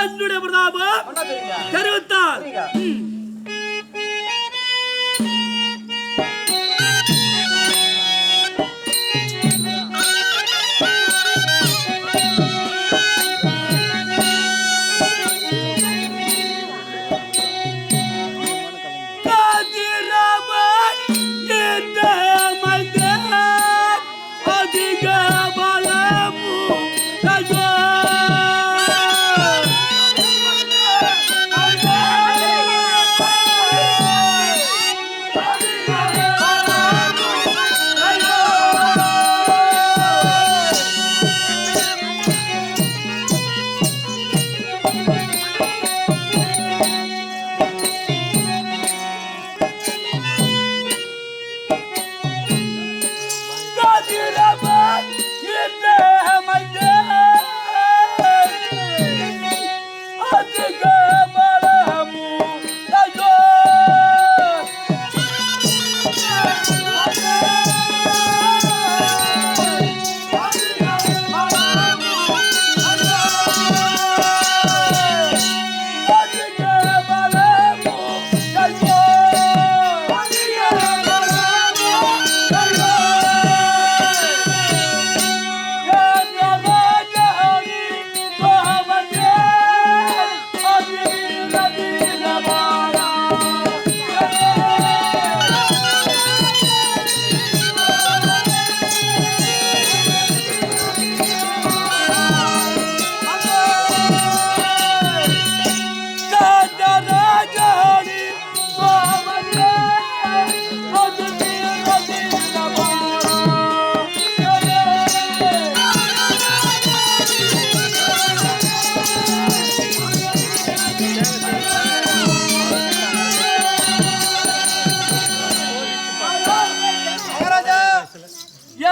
என்னுடைய பிரதாபம் தெரிவித்தார்.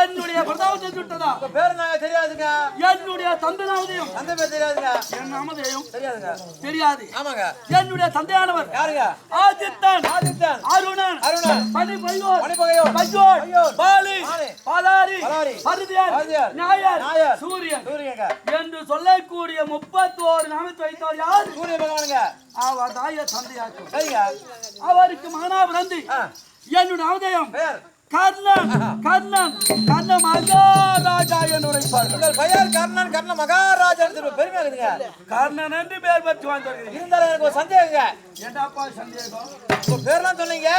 என்னுடைய பிரதாபத்தை சுட்டதா பேர் நான் தெரியாதுங்க. என்னுடைய தந்தையாவதையும் தந்தை பேர் தெரியாதுங்க. என் நாமதையும் தெரியாதுங்க. தெரியாது. ஆமாங்க. என்னுடைய தந்தையானவர் யாருங்க? ஆதித்தன். ஆதித்தன். அருணன். அருணன். பனிபையோர். பனிபையோர். பையோர். பாலி. பாலாரி. பாலாரி. பரிதியார். பரிதியார். நாயர். நாயர். சூரியன். சூரியங்க. என்று சொல்லக்கூடிய 31 நாமத்தை வைத்தவர் யார்? சூரிய பகவானுங்க. அவர் தாய தந்தையாக்கும். சரிங்க. அவருக்கு மகனா பிறந்து என்னுடைய அவதயம் பேர் கர்ணன். கர்ணன். கர்ண மகாராஜா என்று உரைப்பார்கள். உங்கள் பெயர் கர்ணன். கர்ண மகாராஜா என்று பெருமையா இருக்குங்க. கர்ணன் என்று பேர் பெற்று வந்தார்கள். இருந்தாலும் எனக்கு ஒரு சந்தேகங்க. என்னப்பா சந்தேகம்? உங்க பேர்லாம் சொன்னீங்க.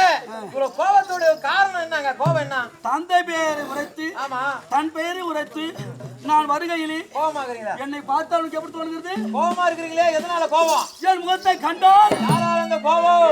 உங்க கோபத்தோட காரணம் என்னங்க? கோபம் என்ன? தந்தை பெயரை உரைத்து ஆமா தன் பெயரை உரைத்து நான் வருகையிலே கோபமாகிறீங்களா? என்னை பார்த்தாலும் எப்படி தோணுகிறது? கோபமா இருக்கிறீங்களே, எதனால கோபம்? என் முகத்தை கண்டால் யாரால அந்த கோபம்?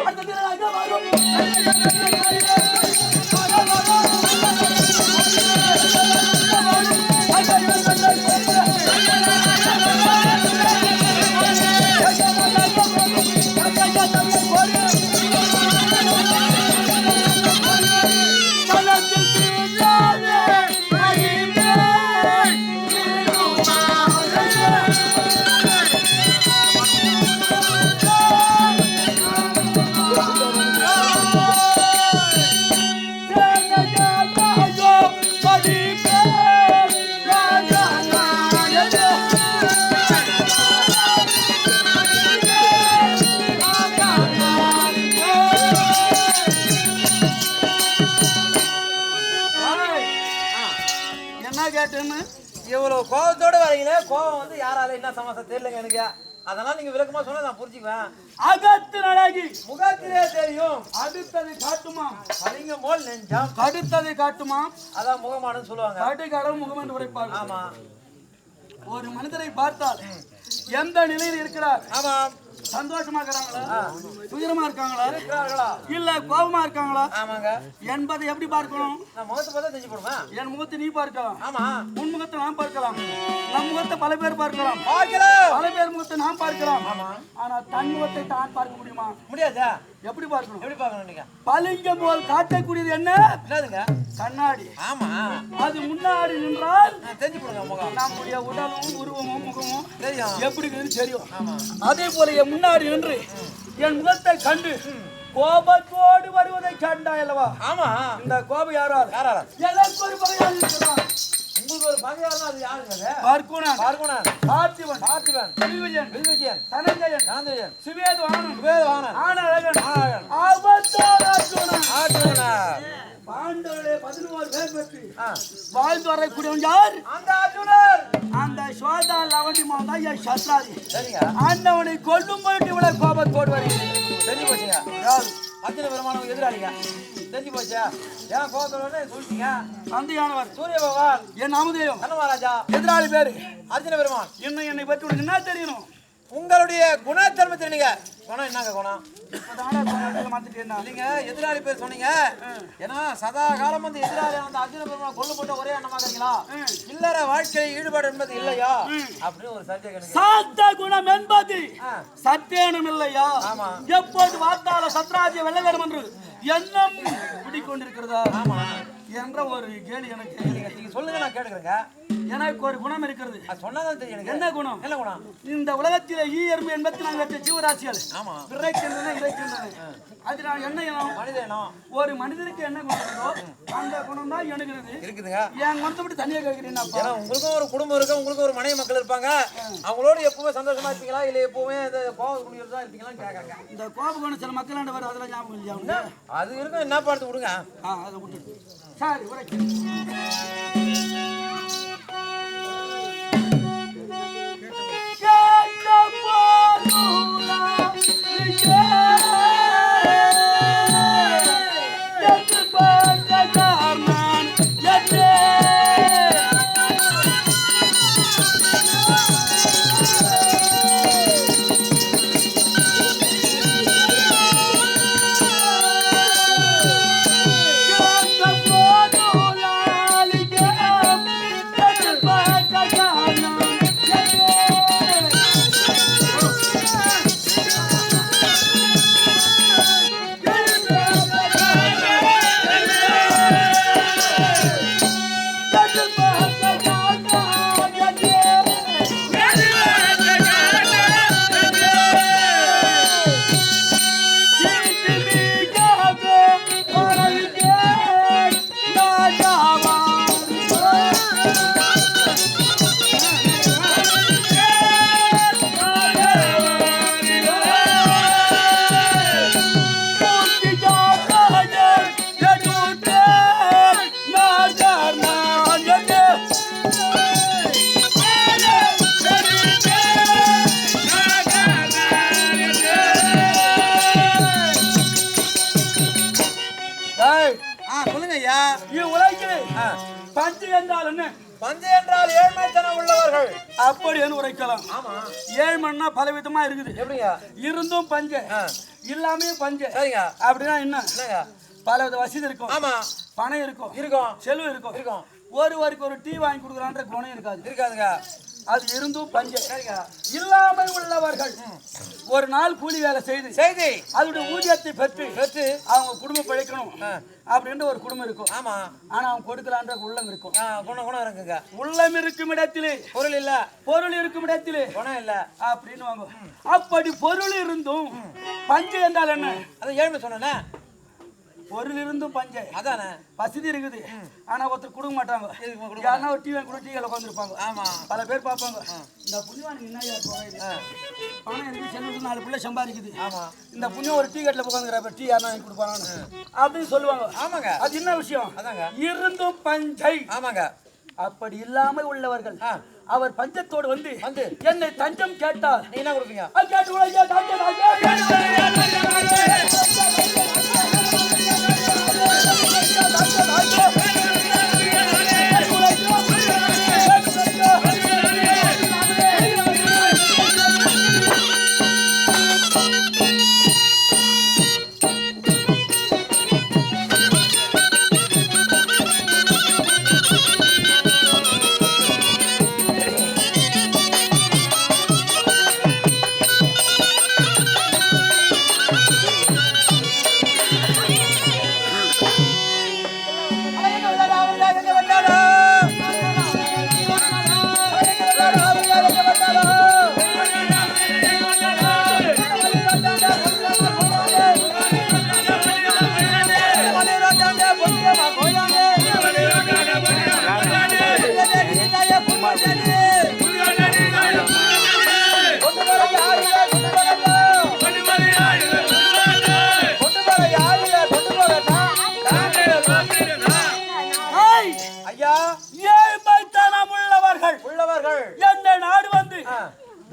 இவ்வளவு கோபத்தோட வரீங்களே, கோபம் வந்து யாரால என்ன சமாசம் தெரியலங்க எனக்கு. அதனால நீங்க விளக்கமா சொன்னா நான் புரிஞ்சுக்குவேன். அகத்து அழகி முகத்திலே தெரியும், அடுத்ததை காட்டுமா அதிக போல் நெஞ்சம், அடுத்ததை காட்டுமா அதான் முகமானு சொல்லுவாங்க. காட்டுக்காரன் முகம் என்று உரைப்பாங்க. ஆமா, ஒரு மனிதரை பார்த்தால் எந்த நிலையில் இருக்கிறார், ஆமா சந்தோஷமா இருக்கிறாங்களா, துயரமா இருக்காங்களா, இல்ல கோபமா இருக்காங்களா என்பதை எப்படி பார்க்கணும்? என் முகத்தை நீ பார்க்கலாம், ஆமா உன் முகத்தை நான் பார்க்கலாம், நம் முகத்தை பல பேர் பார்க்கலாம், பல பேர் முகத்தை நாம் பார்க்கலாம். ஆனா தன் முகத்தை தான் பார்க்க முடியுமா? முடியாது. எப்படி பார்க்கணும்? எப்படி பார்க்கணும் நீங்க? பளிங்கம் போல் காட்டக்கூடியது என்ன? என்னதுங்க? கண்ணாடி. ஆமா. அது முன்னாடி நின்றால் தெரிஞ்சு போடுங்க முகம். நம்முடைய உடலும் உருவமும் முகமும் தெரியும். எப்படி இருக்குன்னு தெரியும். ஆமா. அதே போல என் முன்னாடி நின்று என் முகத்தை கண்டு கோபத்தோடு வருவதை கண்டாய் அல்லவா? ஆமா. இந்த கோபம் யாரால்? எனக்கு ஒரு பகையாளி இருக்கிறான். உங்களுக்கு ஒரு பகையாளி அது யாருங்க? பார்க்குணன், பார்த்திபன், வில்விஜயன், தனஞ்சயன், சுவேதவாணன், ஆனழகன், அவதார் அர்ஜுனன். பாண்டவர்களே 11 பேர் பற்றி வாழ்ந்து வரக்கூடியவன் யார்? அந்த அர்ஜுனர். அந்த சோதா லவண்டி மாதா என் சத்ராதி. ஆண்டவனை கொல்லும் பொருட்டு இவ்வளவு கோபத்தோடு வருகிறேன். தெரிஞ்சு போச்சுங்க. அர்ஜுன பெருமானம் எதிராளிங்க. தெரிஞ்சு போச்சா? ஏன் கோபத்தோட சொல்லிட்டீங்க? தந்தையானவர் சூரிய பகவான், என் நாமதேயம், மகாராஜா, எதிராளி பேரு அர்ஜுன பெருமான். இன்னும் என்னை பற்றி உனக்கு என்ன தெரியணும்? உங்களுடைய குணத்தன்மை தெரியுங்க. குணம் என்னங்க குணம்? இல்லைங்க, எதிராளி பேர் சொன்னீங்க. ஏன்னா சதா காலம் வந்து எதிராளி அந்த அர்ஜுன பெருமான் கொல்லு போட்ட ஒரே எண்ணமாக இருக்கீங்களா? இல்லற வாழ்க்கையில் ஈடுபாடு என்பது இல்லையா அப்படின்னு ஒரு சந்தேகம். சாத்த குணம் என்பது சத்தியனம் இல்லையா? ஆமா. எப்போது வார்த்தால சத்ராஜ்ய வெல்ல வேண்டும் என்று எண்ணம் குடிக்கொண்டிருக்கிறதா? ஆமா என்ற ஒரு கேள்வி எனக்கு. நீங்க சொல்லுங்க, நான் கேட்டுக்கிறேங்க. எனக்கு ஒரு குணம் இருக்கிறது. சொன்னதான் தெரியும். என்ன குணம்? என்ன குணம்? இந்த உலகத்திலே எறும்பு 84 ஜீவராசிகள் ஆமா இறைக்கின்றன. அது நான் என்ன இனம்? மனிதனும். ஒரு மனிதனுக்கு என்ன குணம் இருக்கோ அந்த குணம் தான் எனக்கு இருக்குதுங்க. என் மொத்தம் விட்டு தனியாக கேட்கிறீங்கப்பா. உங்களுக்கும் ஒரு குடும்பம் இருக்கு, உங்களுக்கு ஒரு மனைவி மக்கள் இருப்பாங்க. அவங்களோட எப்பவுமே சந்தோஷமா இருப்பீங்களா இல்ல எப்பவுமே கோப குடிக்கிறதா இருப்பீங்களான்னு கேட்கறாங்க. இந்த கோப குணம் சில மக்கள் வரும், அதெல்லாம் ஞாபகம் இல்லையா? அது இருக்கும். என்ன பார்த்து விடுங்க. அதை விட்டு சரி உரைக்கு. பஞ்சு என்றால் என்ன? பஞ்சு என்றால் ஏழ்மைத்தனம் உள்ளவர்கள் அப்படின்னு உரைக்கலாம். ஆமா. ஏழ்மைன்னா பல விதமா இருக்குது. எப்படிங்க? இருந்தும் பஞ்ச, இல்லாமையும் பஞ்ச. சரிங்க. அப்படின்னா என்ன? பல வித வசதி இருக்கும். ஆமா. பணம் இருக்கும், செல்வம் இருக்கும். ஒருவருக்கு ஒரு டீ வாங்கி கொடுக்குறான்ற குணம் இருக்காதுங்க. அது இருந்தும் பஞ்ச. இல்லாமல் உள்ளவர்கள் ஒரு நாள் கூலி வேலை செய்து அதோட ஊதியத்தை பெற்று அவங்க குடும்பம் பிழைக்கணும் அப்படின்ற ஒரு குடும்பம் இருக்கும். ஆமா. ஆனா அவங்க கொடுக்கலான்ற உள்ளம் இருக்கும். குணம் இருக்குங்க. உள்ளம் இருக்கும் இடத்திலே பொருள் இல்ல, பொருள் இருக்கும் இடத்திலே குணம் இல்ல அப்படின்னு வாங்க. அப்படி பொருள் இருந்தும் பஞ்சம் என்றால் என்ன? அது ஏழ்மை சொன்ன. பொருள் இருந்தும் பஞ்ச, அதானே. வசதி இருக்குது, ஆனா ஒருத்தர் கொடுக்க மாட்டாங்க. யாருன்னா ஒரு டிவி கூட டீ உட்காந்துருப்பாங்க. ஆமா. பல பேர் பார்ப்பாங்க, இந்த புண்ணியவானுக்கு என்ன பணம் எனக்கு செல்வத்துக்கு 4 பிள்ளை சம்பாதிக்குது. ஆமா. இந்த புண்ணியம் ஒரு டீ கட்டில உட்காந்துக்கிறப்ப டீ யாருன்னா வாங்கி கொடுப்பாங்க அப்படின்னு சொல்லுவாங்க. ஆமாங்க. அது என்ன விஷயம்? அதாங்க. இருந்தும் பஞ்சை. ஆமாங்க. அப்படி இல்லாமல் உள்ளவர்கள் அவர் பஞ்சத்தோடு வந்து என்னை தஞ்சம் கேட்டால் நீ என்ன கொடுப்பீங்க?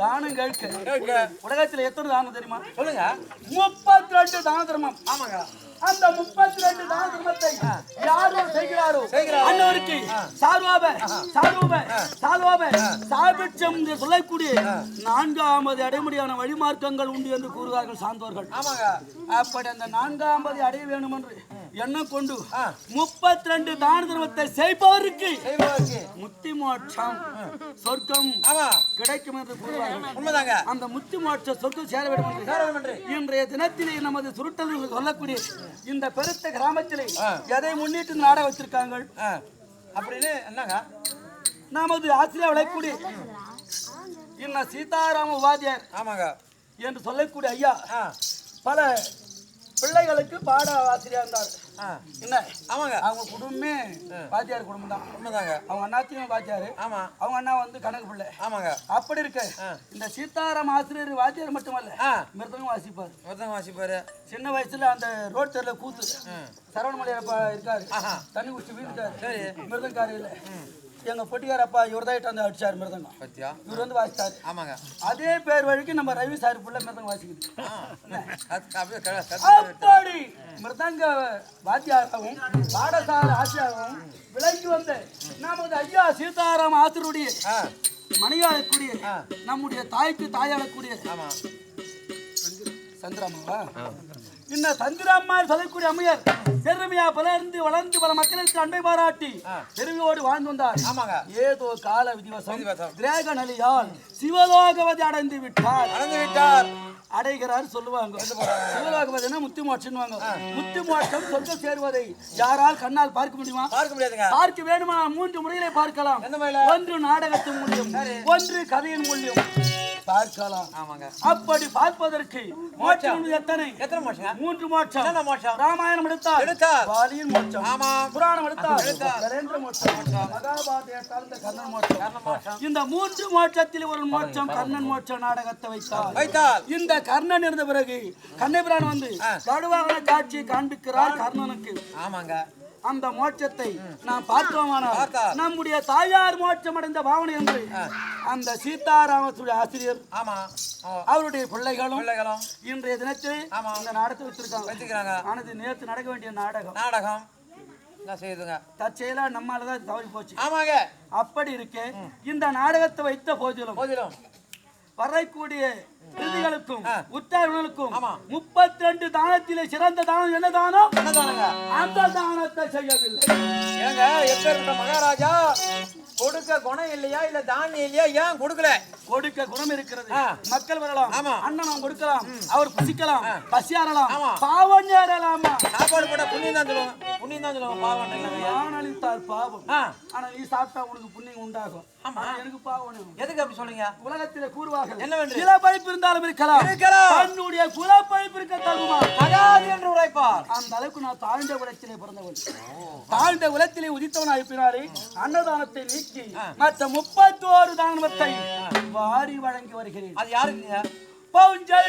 தானம் கேட்க உலகத்துல எத்தனை தானம் தெரியுமா? சொல்லுங்க. 32 தான தர்மம். ஆமாங்க. அந்த 32 தான தர்மத்தை யாரோ செய்கிறாரோ அன்னவருக்கு சாபிட்சம் என்று சொல்லக்கூடிய 4வது அடைமுடியான வழிமார்க்கங்கள் உண்டு என்று கூறுவார்கள் சான்றோர்கள். அப்படி அந்த 4வது அடைய வேண்டும் என்று எண்ணம் கொண்டு 32 தான தர்மத்தை செய்பவருக்கு முத்தி மோட்சம் சொர்க்கம் கிடைக்கும் என்று கூறுவார்கள். அந்த முத்தி மோட்ச சொர்க்கம் சேர வேண்டும் என்று இன்றைய தினத்திலே நமது சுருட்டல் சொல்லக்கூடிய இந்த பெருத்த கிராமத்திலே எதை முன்னிட்டு நாட வச்சிருக்காங்க அப்படின்னு என்னங்க நமது ஆசிரியர் விளையக்கூடிய இன்ன சீதாராம உபாத்தியார் என்று சொல்லக்கூடிய ஐயா பல பிள்ளைகளுக்கு பாட ஆசிரியர் இருந்தார். என்ன அவங்க குடும்பமே வாத்தியார் குடும்பம் தான். உண்மைதாங்க. அவங்க அண்ணாத்தையும் வாத்தியாரு. அவங்க அண்ணா வந்து கணக்கு பிள்ளை. அப்படி இருக்க இந்த சீதாராம் ஆசிரியர் வாத்தியார் மட்டுமல்ல மிருதங்கம் வாசிப்பாரு. சின்ன வயசுல அந்த ரோட் தெருல கூத்து சரவணமலையப்பா இருக்காரு. தண்ணி குடிச்சு வீட்டுக்காரு மிருதங்காரியில எங்க பொட்டிக்கார அப்பா இவர் தான் அடிச்சாரு மிருதங்கம். இவர் வந்து வாசித்தாரு. அதே பேர் வழிக்கு நம்ம ரவி சார் புள்ள மிருதங்கம் வாசிக்குது. அப்படி மிருதங்க வாத்தியாராகவும் பாடசாலை ஆசிரியராகவும் விலைக்கு வந்த நமது ஐயா சீதாராம ஆசிரியருடைய மணியாளக்கூடிய நம்முடைய தாய்க்கு தாயாளக்கூடிய சந்திராமாவா இந்த சந்திராமா சொல்லக்கூடிய அம்மையார் பெருமையா பலர்ந்து வளர்ந்து பல மக்களுக்கு அன்பை பாராட்டி பெருமையோடு வாழ்ந்து வந்தார். ஏதோ கால விதிவசம் கிரக நலியால் சிவலோகவதி அடைந்து விட்டார். அடைகிறார் சொல்லுவாங்க. சிவலோகவதினா முத்தி மோட்சம். முத்தி மோட்சம் சொர்க்கம் சேருவதை யாரால் கண்ணால் பார்க்க முடியுமா? பார்க்க வேணுமா? 3 முறையிலே பார்க்கலாம். ஒன்று நாடகத்தின் மூலியம், ஒன்று கதையின் மூலியம் பார்க்கலாம். அப்படி பார்ப்பதற்கு மோட்சம் எத்தனை? 3 மோட்சம். ராமாயணம் எடுத்தால் வாலியின் மோட்சம், புராணம் எடுத்தால் நரேந்திர மோட்சம், மகாபாரதம் எடுத்தால் இந்த கர்ணன் மோட்சம். இந்த 3 மோட்சத்தில் ஒரு மோட்சம் கர்ணன் மோட்ச நாடகத்தை வைத்தால் இந்த கர்ணன் இருந்த பிறகு கண்ணபிரான் வந்து கடுவாகன காட்சியை காண்பிக்கிறார் கர்ணனுக்கு. அந்த மோட்சத்தை நாம் பார்த்தோமானால் நம்முடைய தாயார் மோட்சம் அடைந்த பாவனை என்று அந்த சீதாராமத்துடைய ஆசிரியர் அவருடைய பிள்ளைகளும் இன்றைய தினத்தில் இந்த நாடகத்தை வச்சிருக்காங்க. ஆனது நேற்று நடக்க வேண்டிய நாடகம் தற்செயலா நம்மாலதான் தவறி போச்சு. அப்படி இருக்கு இந்த நாடகத்தை வைத்த போதிலும் வரக்கூடிய விருதுகளுக்கும் உத்தரவுகளுக்கும் 32 தானத்திலே சிறந்த தானம் என்ன தானம்? அந்த தானத்தை செய்யவில்லை. ஏங்க எப்பேற்பட்ட மகாராஜா கொடுக்க குணம் இல்லையா இல்ல தானியம் இல்லையா? ஏன் கொடுக்கல? கொடுக்க குணம் இருக்கிறது. மக்கள் வரலாம், அண்ணன் கொடுக்கலாம், அவர் புசிக்கலாம், பசியாரலாம், பாவம் ஏறலாமா? சாப்பாடு போட்டா புண்ணியம் தான் சொல்லுவோம். பாவம் அளித்தால் பாவம். ஆனா நீ சாப்பிட்டா உனக்கு புண்ணியம் உண்டாகும். எனக்கு பாவம். எதுக்கு அப்படி சொல்லுங்க? உலகத்திலே கூறுவார்கள் என்னவென்று சில பழிப்பு இருந்தாலும் இருக்கலாம். தன்னுடைய குல பழிப்பு இருக்க தகுமா என்று உரைப்பார். அந்த அளவுக்கு நான் தாழ்ந்த குலத்திலே பிறந்தவன். தாழ்ந்த குலத்திலே உதித்தவன் ஆயிப்பினாரே அன்னதானத்தை நீக்கி மற்ற 31 தானத்தை வாரி வழங்கி வருகிறேன். அது யாருக்குங்க? பஞ்சை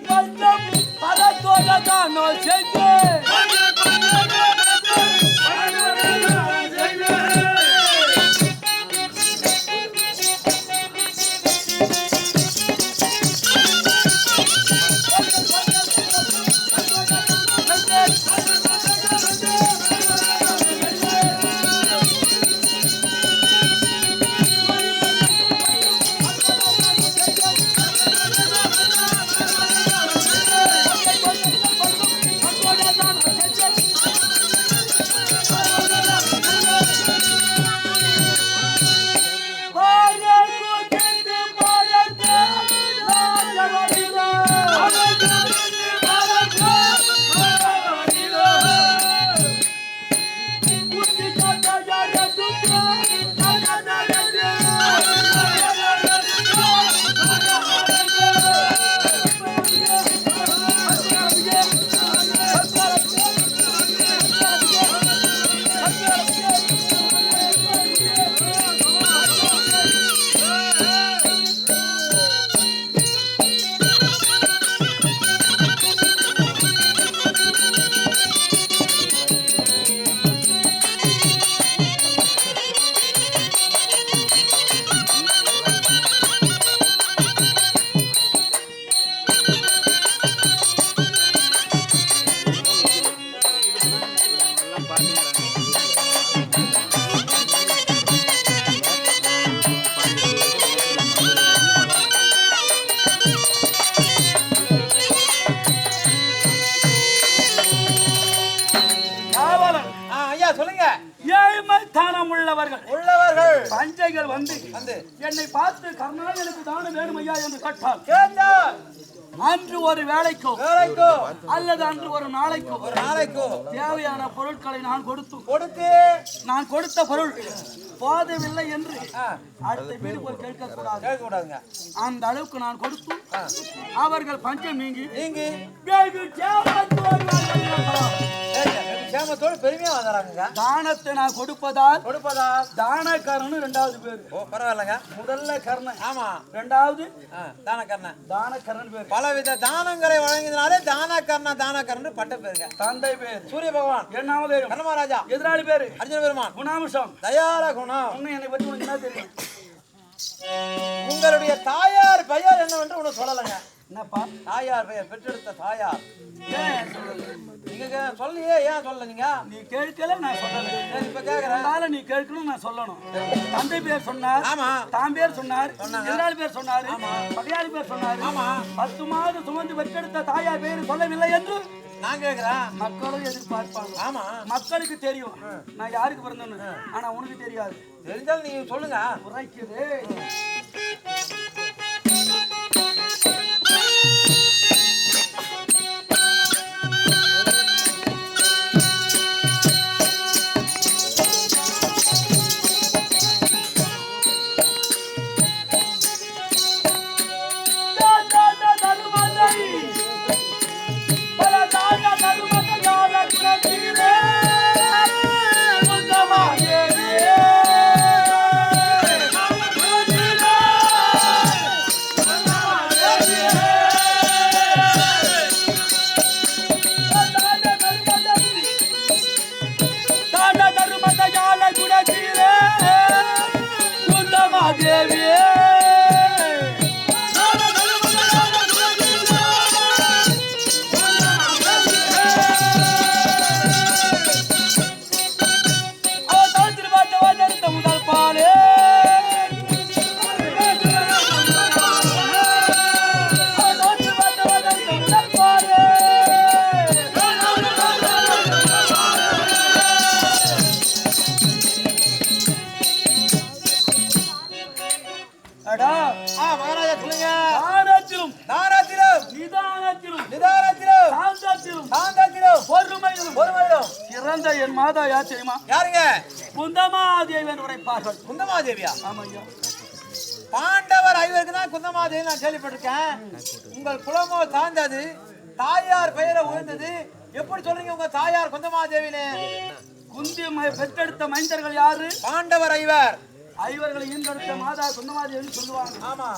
பஞ்சம் பரத்தோட தானோ செஞ்சு உள்ளவர்கள் பஞ்சைகள் வந்து என்னை பார்த்து கர்ணா எனக்கு தானம் வேணும் ஐயா என்று கேட்டால் அன்று ஒரு வேலைக்கோ அல்லது அன்று ஒரு நாளைக்கோ தேவையான பொருட்களை நான் கொடுத்த பொருள் போதவில்லை என்று அடுத்த வீடு போய் கேட்கக்கூடாதுங்க. அந்த அளவுக்கு நான் கொடுத்து அவர்கள் பஞ்சம் நீங்கி பெருமையா வந்தாங்க. தானத்தை நான் கொடுப்பதால் தானகர்ணன் இரண்டாவது பேரு. பரவாயில்லங்க. முதல்ல கர்ணன், ஆமா. இரண்டாவது தானகர்ணன் பேரு. பலவித தானங்களை வழங்கினாலே தானகர்ணன் பட்ட பேருங்க. தந்தை பேர் சூரிய பகவான், என்னாவது கர்மராஜா, எதிராளி பேரு அர்ஜுன பெருமான், குணாம்சம் தயார குணம். என்னை பற்றி உனக்கு என்ன தெரியும்? உங்களுடைய தாயார் பெயர் என்னவென்று உனக்கு சொல்லலைங்க. என்னப்பா தாயார் பெயர், பெற்றெடுத்த தாயார் நீங்க சொல்லியே ஏன் சொல்ல? நீ கேட்கல, நான் சொல்லல. இப்ப கேக்குறேன், நீ கேட்கணும், நான் சொல்லணும். தந்தை பேர் சொன்னார், ஆமா. தாம் பேர் சொன்னார், எதிராளி பேர் சொன்னாரு, பகையாளி பேர் சொன்னாரு, ஆமா. 10 மாதம் சுமந்து பெற்றெடுத்த தாயார் பேர் சொல்லவில்லை என்று நான் கேக்குறேன். மக்களும் எதிர்பார்ப்பாங்க. ஆமா, மக்களுக்கு தெரியும் நான் யாருக்கு பிறந்தேன்னு. ஆனா உனக்கு தெரியாது. தெரிஞ்சாலும் நீங்க சொல்லுங்க. உரைக்குது. என் மாதா யார் தெரியுமா? யாருங்க? குந்தமாதேவி என்று உரைப்பார்கள். குந்தமாதேவியா? ஆமாய்யா. பாண்டவர் 5 தான் குந்தமாதேவி நான் கேள்விப்பட்டிருக்கேன். உங்கள் குலமோ தாழ்ந்தது, தாயார் பெயரை உயர்ந்தது. எப்படி சொல்றீங்க உங்க தாயார் குந்தமாதேவினே? குந்தி பெற்றெடுத்த மைந்தர்கள் யாரு? பாண்டவர் 5. ஐவர்களை ஈன்றெடுத்த மாதா குந்தமாதேவின்னு சொல்லுவாங்க. ஆமா,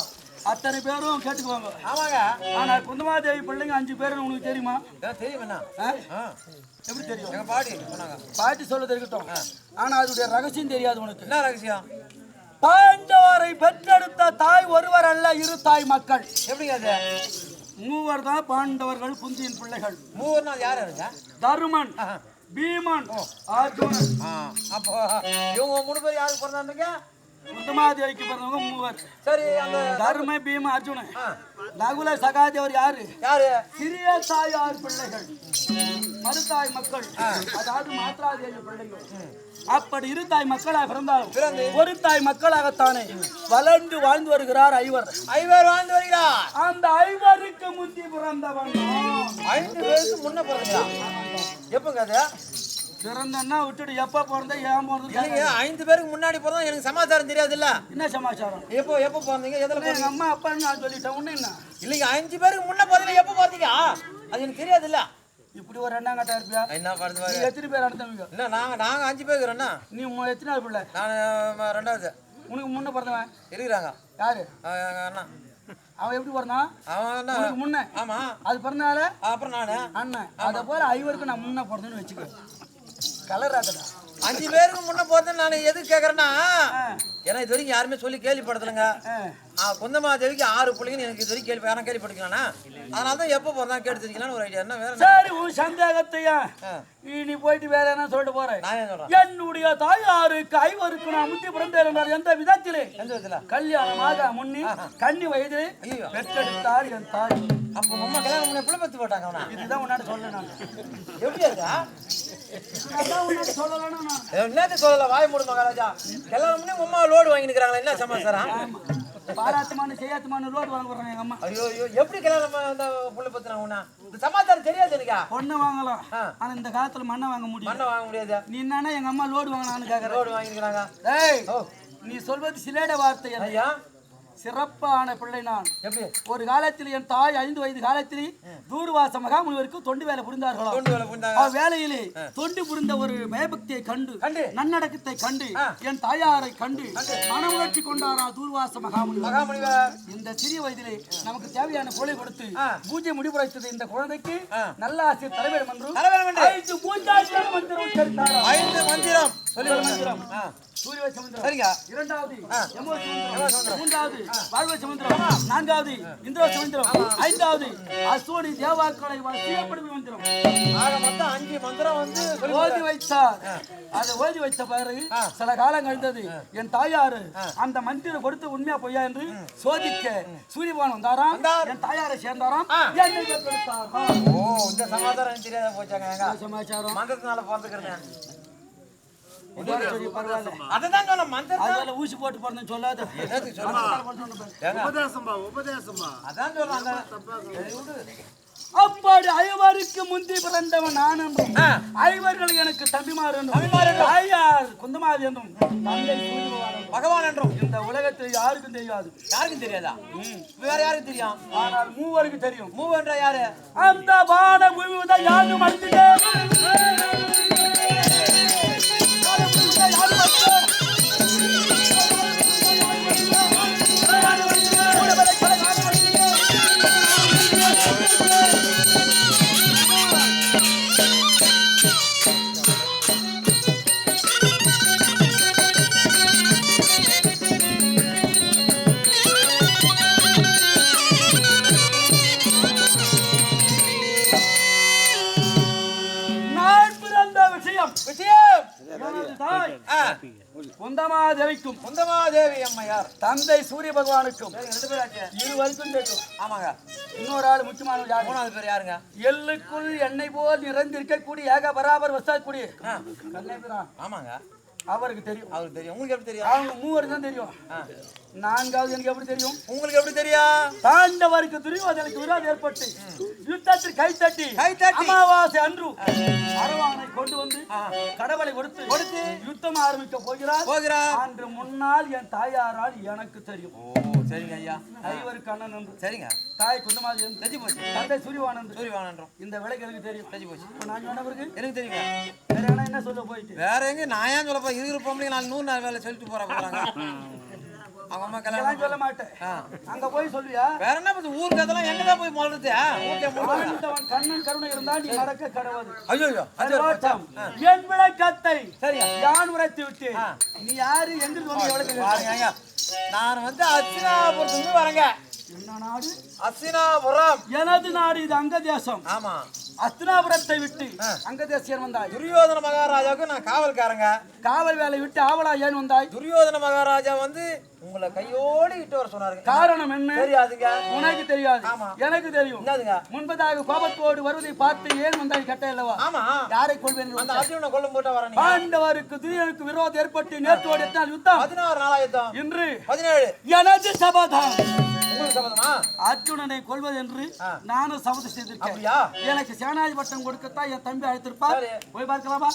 அத்தனை பேரும் கேட்டுக்குவாங்க. ஆமாங்க. ஆனா குந்தமாதேவி பிள்ளைங்க 5 பேரும் உனக்கு தெரியுமா? தெரியுமா? எப்படி தெரியும்? எங்க பாட்டி சொன்னாங்க. பாட்டி சொல்ல இருக்கட்டும். ஆனா அதோட ரகசியம் தெரியாது உனக்கு. என்ன ரகசியம்? பாண்டவரை பெற்றெடுத்த தாய் ஒருவர் அல்ல, 2 தாய் மக்கள். எப்படிங்க அது? 3 தான் பாண்டவர்கள், குந்தியின் பிள்ளைகள். 3 யாரு? தருமன், பீமன், அர்ஜுனன். அப்போ இவங்க 3 பேர் யாருக்கு பிறந்தாங்க? குந்தமாதேவிக்கு பிறந்தவங்க 3. சரி, அந்த தர்ம, பீம, அர்ஜுனன். நகுல, சகாதேவர் யாரு? சிறிய தாயார் பிள்ளைகள், மறுதாய் மக்கள், அதாவது மாத்ராதேவி பிள்ளைகள். அப்படி 2 தாய் மக்களாக பிறந்தாலும் ஒரு தாய் மக்களாகத்தானே வளர்ந்து வாழ்ந்து வருகிறார் 5 வாழ்ந்து வருகிறார். அந்த 5க்கு முந்தி பிறந்தவன் 5 பேருக்கு முன்ன பிறந்தா எப்பங்க அது? பிறந்தன்னா விட்டுட்டு எப்ப பிறந்த ஏன் பிறந்த? இல்லைங்க, 5 பேருக்கு முன்னாடி பிறந்தா எனக்கு சமாச்சாரம் தெரியாது இல்ல. என்ன சமாச்சாரம்? எப்போ பிறந்தீங்க? எதுல? எங்க அம்மா அப்பா நான் சொல்லிட்டேன். ஒண்ணு என்ன இல்லைங்க, 5 பேருக்கு முன்ன பிறந்தீங்க, எப்போ பிறந்தீங்க? அது எனக்கு தெரியாது இல்ல. இப்படி ஒரு 2ஆம் கட்டா இருப்பியா? என்ன பிறந்தவங்க? நீ எத்தனை பேர் அடுத்தவங்க? இல்ல, நாங்க 5 பேர் இருக்கறோம்னா. நீ எத்தனாவது பிள்ளை? நான் 2வது. உனக்கு முன்ன பிறந்தவன் இருக்கிறாங்க. யாரு? அண்ணா. அவன் எப்படி பிறந்தான்? அவன் உனக்கு முன்ன. ஆமா, அது பிறந்தால அப்புறம் நானு அண்ணன். அத போல 5க்கு நான் முன்ன பிறந்தேன்னு வச்சுக்க. கலராதடா. 5 பேருக்கு முன்ன போறேன். நான் எது கேக்குறேன்னா, ஏன்னா இது வரைக்கும் யாருமே சொல்லி கேள்விப்படுத்தலங்க. குந்தமாதேவிக்கு 6 பிள்ளைங்க எனக்கு இது வரைக்கும் கேள்விப்பட்டிருக்கலாம்னா, அதனாலதான் எப்போ போறதா கேட்டு தெரிஞ்சுக்கலாம்னு ஒரு ஐடியா. என்ன வேற? சரி, உன் சந்தேகத்தையா நீ போயிட்டு வேற என்ன சொல்லிட்டு போறேன்? என்னுடைய தாயாருக்கு 5க்கு நான் முத்தி பிறந்தேன் என்றார். எந்த விதத்திலே? கல்யாணமாக முன்னி கன்னி வயதிலே பெற்றெடுத்தார் என் தாய். அப்போ அம்மா கல்யாணம் பண்ண பிள்ளை பெற்று போட்டாங்க. இதுதான் உன்னால சொல்ல. நான் எப்படி இருக்கா? என்னது சொல்லல வாய் மூடு மகாராஜா எல்லாரும் முன்னே உம்மா லோடு வாங்கி நிக்கிறாங்களா என்ன சமாச்சாரம் பாராட்டுமானு செய்யாத்துமானு லோடு வாங்க போறாங்க எங்க அம்மா ஐயோ ஐயோ எப்படி கல்யாணம் அந்த புள்ள பத்தினா உன்னா இந்த சமாச்சாரம் தெரியாது எனக்கு பொண்ணு வாங்கலாம் ஆனா இந்த காலத்துல மண்ணை வாங்க முடியாது நீ என்னன்னா எங்க அம்மா லோடு வாங்கினான்னு கேக்குற லோடு வாங்கி நிக்கிறாங்க ஏய் நீ சொல்வது சிலேட வார்த்தை ஐயா சிறப்பான பிள்ளை நான் எப்படி ஒரு காலத்தில் என் தாய் 5 வயது காலத்தில் தூர்வாச மகாமுனிவருக்கு தொண்டு வேலை புரிந்தார்களாம் வேலையிலே தொண்டு புரிந்த ஒரு பயபக்தியை கண்டு நன்னடக்கத்தை கண்டு என் தாயாரை கண்டு மனமுழற்றி கொண்டாரா தூர்வாச மகாமுனிவர் இந்த சிறிய வயதிலே நமக்கு தேவையான பொருளை கொடுத்து பூஜை முடிவுரைத்தது இந்த குழந்தைக்கு நல்ல ஆசிரியர் தலைவேடம் என்று 5 மந்திரம் சொல்லி சூரிய சமுத்திரம் சரிங்க இரண்டாவது மூன்றாவது வாழ்வ சமுத்திரம் நான்காவது இந்திர சமுத்திரம் ஐந்தாவது அசோடி தேவாக்களை வசியப்படுத்தி மந்திரம் ஆக மொத்தம் 5 மந்திரம் வந்து ஓதி வைத்தார் அதை ஓதி வைத்த பிறகு சில காலம் கழிந்தது என் தாயாரு அந்த மந்திரம் கொடுத்து உண்மையா பொய்யா என்று சோதிக்க சூரியபான் வந்தாராம் என் தாயாரை சேர்ந்தாராம் ஓ இந்த சமாச்சாரம் தெரியாத போச்சாங்க சமாச்சாரம் மந்திரத்தினால பிறந்துக்கிறேன் அததான் சொன்ன மந்திரத்தால ஊசி போட்டு போறேன்னு சொல்லாத உபதேசம்பா அதான் சொல்றாங்க அப்படி ஐவருக்கு முந்தி பிறந்தவன் நான் என்றும் ஐவர்கள் எனக்கு தம்பிமார் என்றும் தாயார் குந்தமாதி என்றும் தந்தை பகவான் என்றும் இந்த உலகத்தில் யாருக்கும் தெரியாது தெரியாதா வேற யாருக்கு தெரியும் ஆனால் மூவருக்கு தெரியும் மூவன்ற யாரு அந்த வான பூமி தான் யாரும் மறுத்துட்டேன் குந்தமாதேவி அம்மையார் தந்தை சூரிய பகவானுக்கும் இருவருக்கும் தெரியும். ஆமாங்க. இன்னொரு ஆள் முக்கியமானவர் யாரு? மூணாவது பேர் யாருங்க? எள்ளுக்குள் எண்ணெய் போல் நிறைந்திருக்கக்கூடிய ஏக பராபர் வசாக்கூடிய கண்ணேபிரான். ஆமாங்க. அவருக்கு தெரியும். அவருக்கு தெரியும். உங்களுக்கு எப்படி தெரியும்? அவங்க மூவருக்கு தான் தெரியும். நான்காவது எனக்கு எப்படி தெரியும்? உங்களுக்கு எப்படி தெரியும்? தாண்டவருக்கு துரியோதனுக்கு விரோதம் ஏற்பட்டு யுத்தத்தில் கைத்தட்டி அமாவாசை அன்று அரவானை கொண்டு வந்து கடவுளை கொடுத்து யுத்தம் ஆரம்பிக்க போகிறார். அன்று முன்னால் என் தாயாரால் எனக்கு தெரியும். சரிங்க ஐயா. ஐவருக்கு அண்ணன் என்று. சரிங்க. தாய் குந்தமாதி தெரிஞ்சு போச்சு. தந்தை சூரியவானன் இந்த விலைக்கு எனக்கு தெரியும். தெரிஞ்சு போச்சு. நான் சொன்னவருக்கு எனக்கு தெரியுங்க. வேற என்ன சொல்ல போயிட்டு வேற எங்க நான் ஏன் சொல்ல போய் இருக்கிற பொம்பளைங்க 100 நாள் வேலை சொல்லிட்டு போறாங்க. அவங்க அம்மா கல்யாணம் சொல்ல மாட்டேன். அங்க போய் சொல்றியா? வேற என்ன பத்தி ஊருக்கு அதெல்லாம் எங்கதான் போய் மொழறது? கண்ணன் கருணை இருந்தா நீ மறக்க கடவுள். ஐயோ என் விளக்கத்தை சரியா யான் உரைத்து விட்டு நீ யாரு எங்கிருந்து வந்து எவ்வளவு? நான் வந்து அஸ்தினாபுரத்துக்கு வரேங்க. என்ன நாடு? அஸ்தினாபுரம் எனது நாடு. இது அங்க தேசம். ஆமா. அஸ்தினாபுரத்தை விட்டு அங்க தேசியன் வந்தாய். துரியோதன மகாராஜாவுக்கு நான் காவல்காரங்க. காவல் வேலை விட்டு ஆவலா ஏன் வந்தாய்? துரியோதன மகாராஜா வந்து உங்களை கையோடு இட்டு வர சொன்னாருங்க. காரணம் என்ன? தெரியாதுங்க. உனக்கு தெரியாது, எனக்கு தெரியும். என்னதுங்க? முன்பதாக கோபத்தோடு வருவதை பார்த்து ஏன் வந்தாய் கட்ட அல்லவா? ஆமா. யாரை கொள்வேன்? அந்த அர்ஜுனனை கொல்லும் போட்டு வரேன். பாண்டவருக்கு துரியனுக்கு விரோதம் ஏற்பட்டு நேற்றோடு எத்தனை யுத்தம்? 16 நாளா யுத்தம். இன்று 17. எனது சபதம். உங்களுக்கு சபதமா? அர்ஜுனனை கொல்வது என்று நானும் சபதம் செய்திருக்கேன். எனக்கு சேனாதி பட்டம் கொடுக்கத்தான் என் தம்பி அழைத்திருப்பார். போய் பார்க்கலாமா?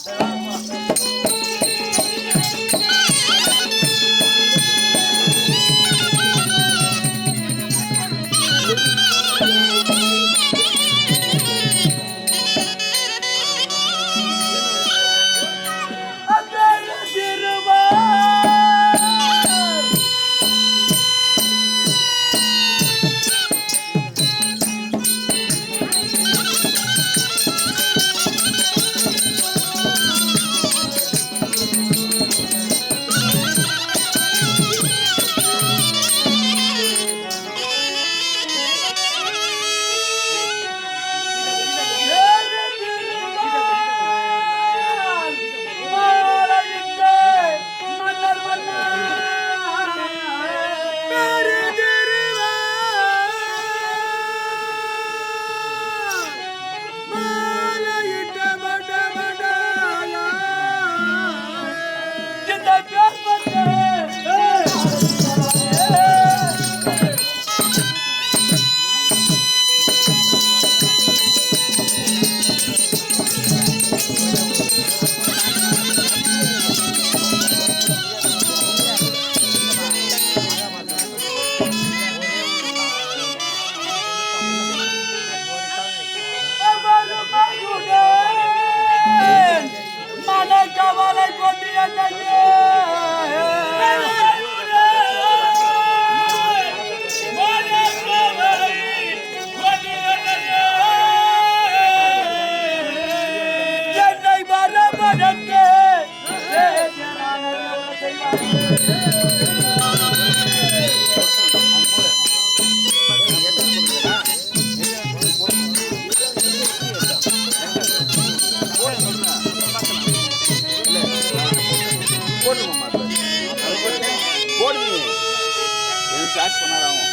பேட்ச் பண்ணாராகும்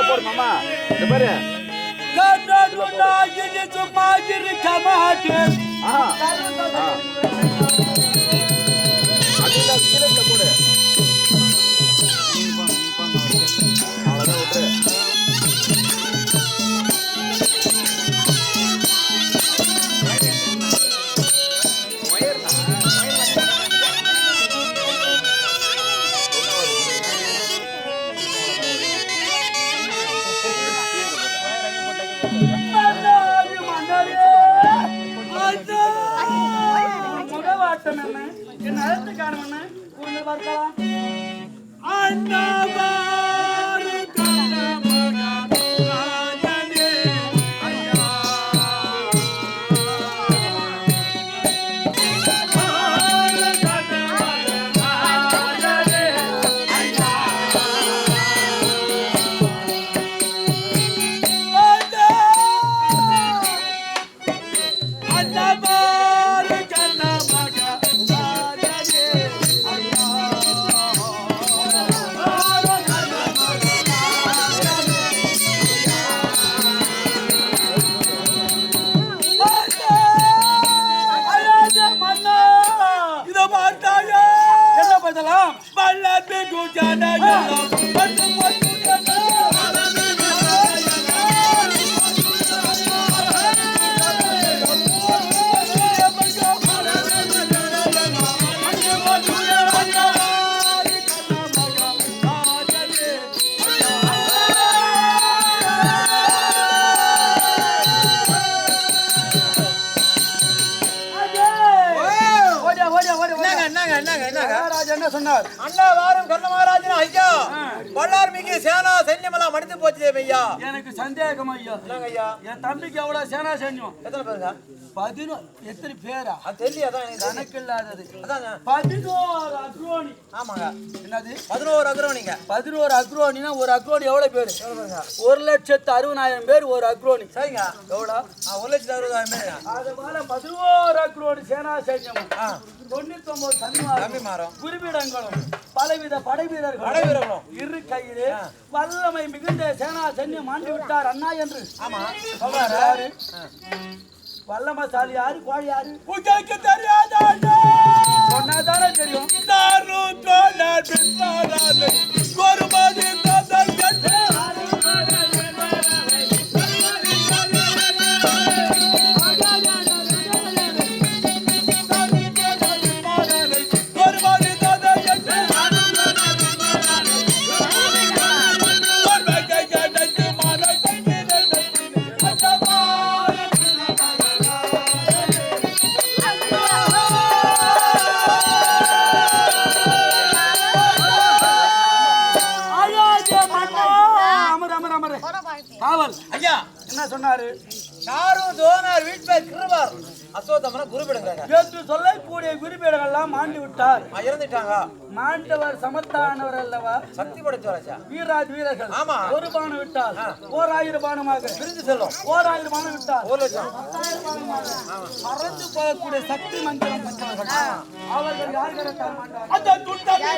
போடு மாமா இந்த பாரு போடு அவ்வளவுதான் விட்டுரு என்ன அழுத்த காணும்னு பார்க்கலாம் என்ன சொன்னார்? அண்ணா வாரும் கர்ண மகாராஜன் ஐயா பல்லார் மிகு சேனா சைன்யமெல்லாம் மடிந்து போச்சு ஐயா. எனக்கு சந்தேகம் ஐயா. என்னங்க ஐயா? என் தம்பிக்கு எவ்வளவு சேனா சைன்யம்? எத்தனை பேருங்க? 11. எத்தனை பேரா? அது தெரியல எனக்கு கணக்கு இல்லாதது. அதாங்க 11 அக்ரோனி. ஆமாங்க. என்னது? 11 அக்ரோனிங்க. 11 அக்ரோனினா ஒரு அக்ரோனி எவ்வளவு பேர்? 1,60,60,000 பேர் ஒரு அக்ரோனி. சரிங்க. எவ்வளவு? 1,60,000 பேருங்க. அதுபோல 11 அக்ரோனி சேனா சைன்யம். 99 தனிமாரும் குறிப்பிடங்களும் பலவித படை வீரர்களும் இரு கையிலே வல்லமை மிகுந்த சேனா சைன்யம் ஆண்டு விட்டார் அண்ணா என்று. ஆமா சொல்றாரு. வல்லமசாலி யாரு, கோழி யாரு உங்களுக்கு தெரியாதா? சொன்னாதானே தெரியும். ஐயா என்ன சொன்னாரு? நாரும் தோனார் வீட்பேர் கிருவார் அசோதமன குருபிடுங்க என்று சொல்லக்கூடிய குருபீடங்கள்லாம் மாண்டு விட்டார். இறந்துட்டாங்க. மாண்டவர் சமத்தானவர் அல்லவா? சக்தி படைத்தவராச்சா? வீராதி வீரர்கள். ஆமா. ஒரு பானம் விட்டால் 1000 பானமாக பிரிந்து செல்லும். 1000 பானம் விட்டால் 1,00,000. மறந்து போகக்கூடிய சக்தி மந்திரம் பெற்றவர்கள். அவர்கள் யார் கடத்தால் மாட்டார்? அந்த துண்டத்தை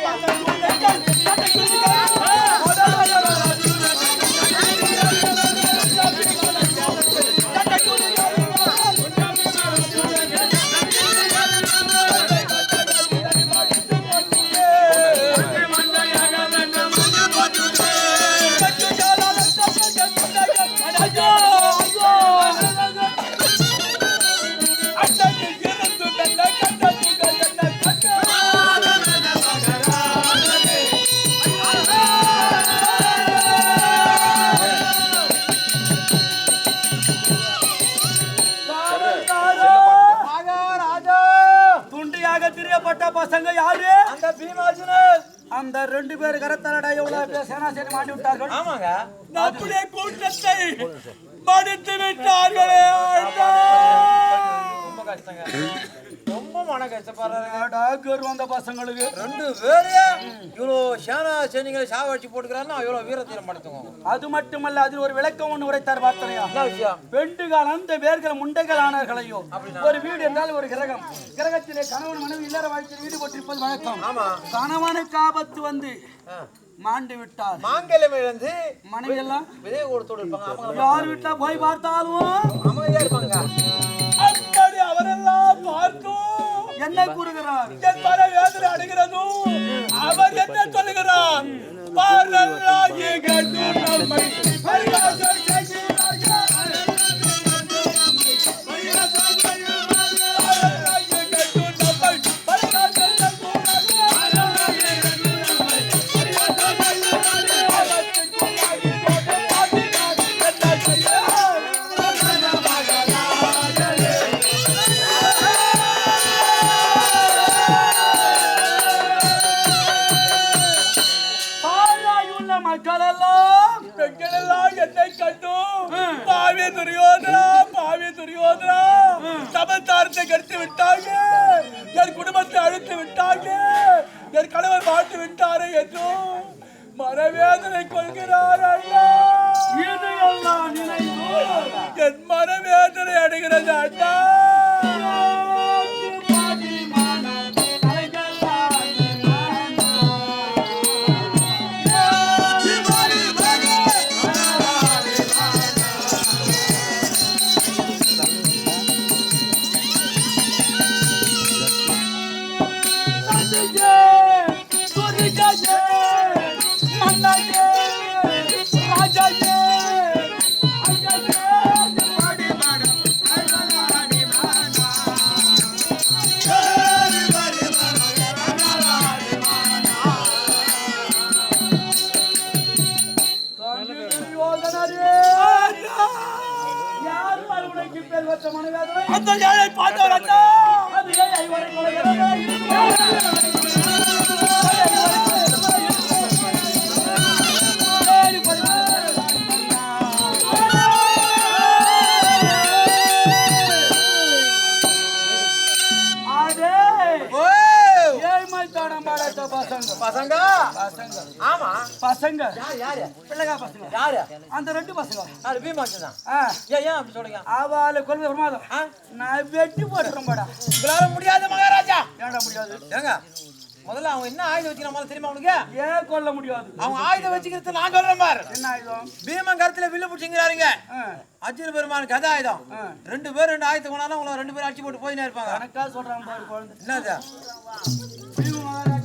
பசங்க யாரு? அந்த பீமார்ஜுனன். அந்த 2 பேர் கரத்தலடா எவ்வளவு சேனா சேனை மாட்டி விட்டார்கள். ஆமாங்க. நம்முடைய கூட்டத்தை மடித்து விட்டார்களே. ரொம்ப கஷ்டங்க. ரொம்ப மன கஷ்டப்படுறாங்க டாக்டர் வந்த பசங்களுக்கு 2 பேரு இவ்வளோ சேனா சேனிகளை சாவடிச்சு போட்டுக்கிறாருன்னா இவ்வளோ வீரத்தீரம் படுத்துவோம். அது மட்டுமல்ல, அதில் ஒரு விளக்கம் ஒன்று உரைத்தார் வார்த்தையா. என்ன விஷயம்? பெண்டுகள் அந்த வேர்கள் முண்டைகள் ஆனார்களையோ. ஒரு வீடு என்றால் ஒரு கிரகம். கிரகத்திலே கணவன் மனைவி இல்லற வாழ்க்கையில் ஈடுபட்டிருப்பது வழக்கம். ஆமா. கணவனுக்கு ஆபத்து வந்து மாண்டு விட்டார். மாங்கல்யம் இழந்து மனைவி எல்லாம் விதை கொடுத்து இருப்பாங்க. யார் வீட்டுல போய் பார்த்தாலும் அமைதியா இருப்பாங்க. அப்படி அவரெல்லாம் பார்த்தும் என்ன கூறுகிறார்? என் மன வேதனை அடைகிறதும் அவர் என்ன சொல்லுகிறார்? பாரல்லாயே கண்டு நம்மை பரிகாசம் செய்கிறார்கள். மக்களெல்லாம் பெண்களெல்லாம் என்னை கண்டும் பாவி துரியோதனா பாவி துரியோதனா சமத்தாரத்தை கெடுத்து விட்டாங்க, என் குடும்பத்தை அழித்து விட்டாங்க, என் கணவர் மாட்டு விட்டாரே என்றும் மனவேதனை கொள்கிறார். அண்ணா இதையெல்லாம் நினைவு என் மனவேதனை அடைகிறது. அண்ணா அந்த ஏழை பார்த்தவர் அண்ணா அது ஏழை வரை பசங்க ஆமா பசங்க யாரு பிள்ளைங்க பசங்க யாரு அந்த 2 பசங்க யாரு பீமாச்சு தான் ஏன் அப்படி சொல்றீங்க? அவளை கொல்ல பிரமாதம் நான் வெட்டி போட்டுறேன் பாடா. உங்களால முடியாது மகாராஜா. ஏன்டா முடியாது? ஏங்க முதல்ல அவங்க என்ன ஆயுதம் வச்சுக்கிற தெரியுமா உனக்கு? ஏன் கொல்ல முடியாது? அவங்க ஆயுதம் வச்சுக்கிறது நான் சொல்றேன் பாரு. என்ன ஆயுதம்? பீமன் கருத்துல வில்லு பிடிச்சிங்கிறாருங்க. அர்ஜுன பெருமான் கதை ஆயுதம். 2 பேர் 2 ஆயுதம் கொண்டாலும் உங்களை 2 பேரும் அடிச்சு போட்டு போயினே இருப்பாங்க. கணக்கா சொல்றான் பாரு குழந்தை. என்னது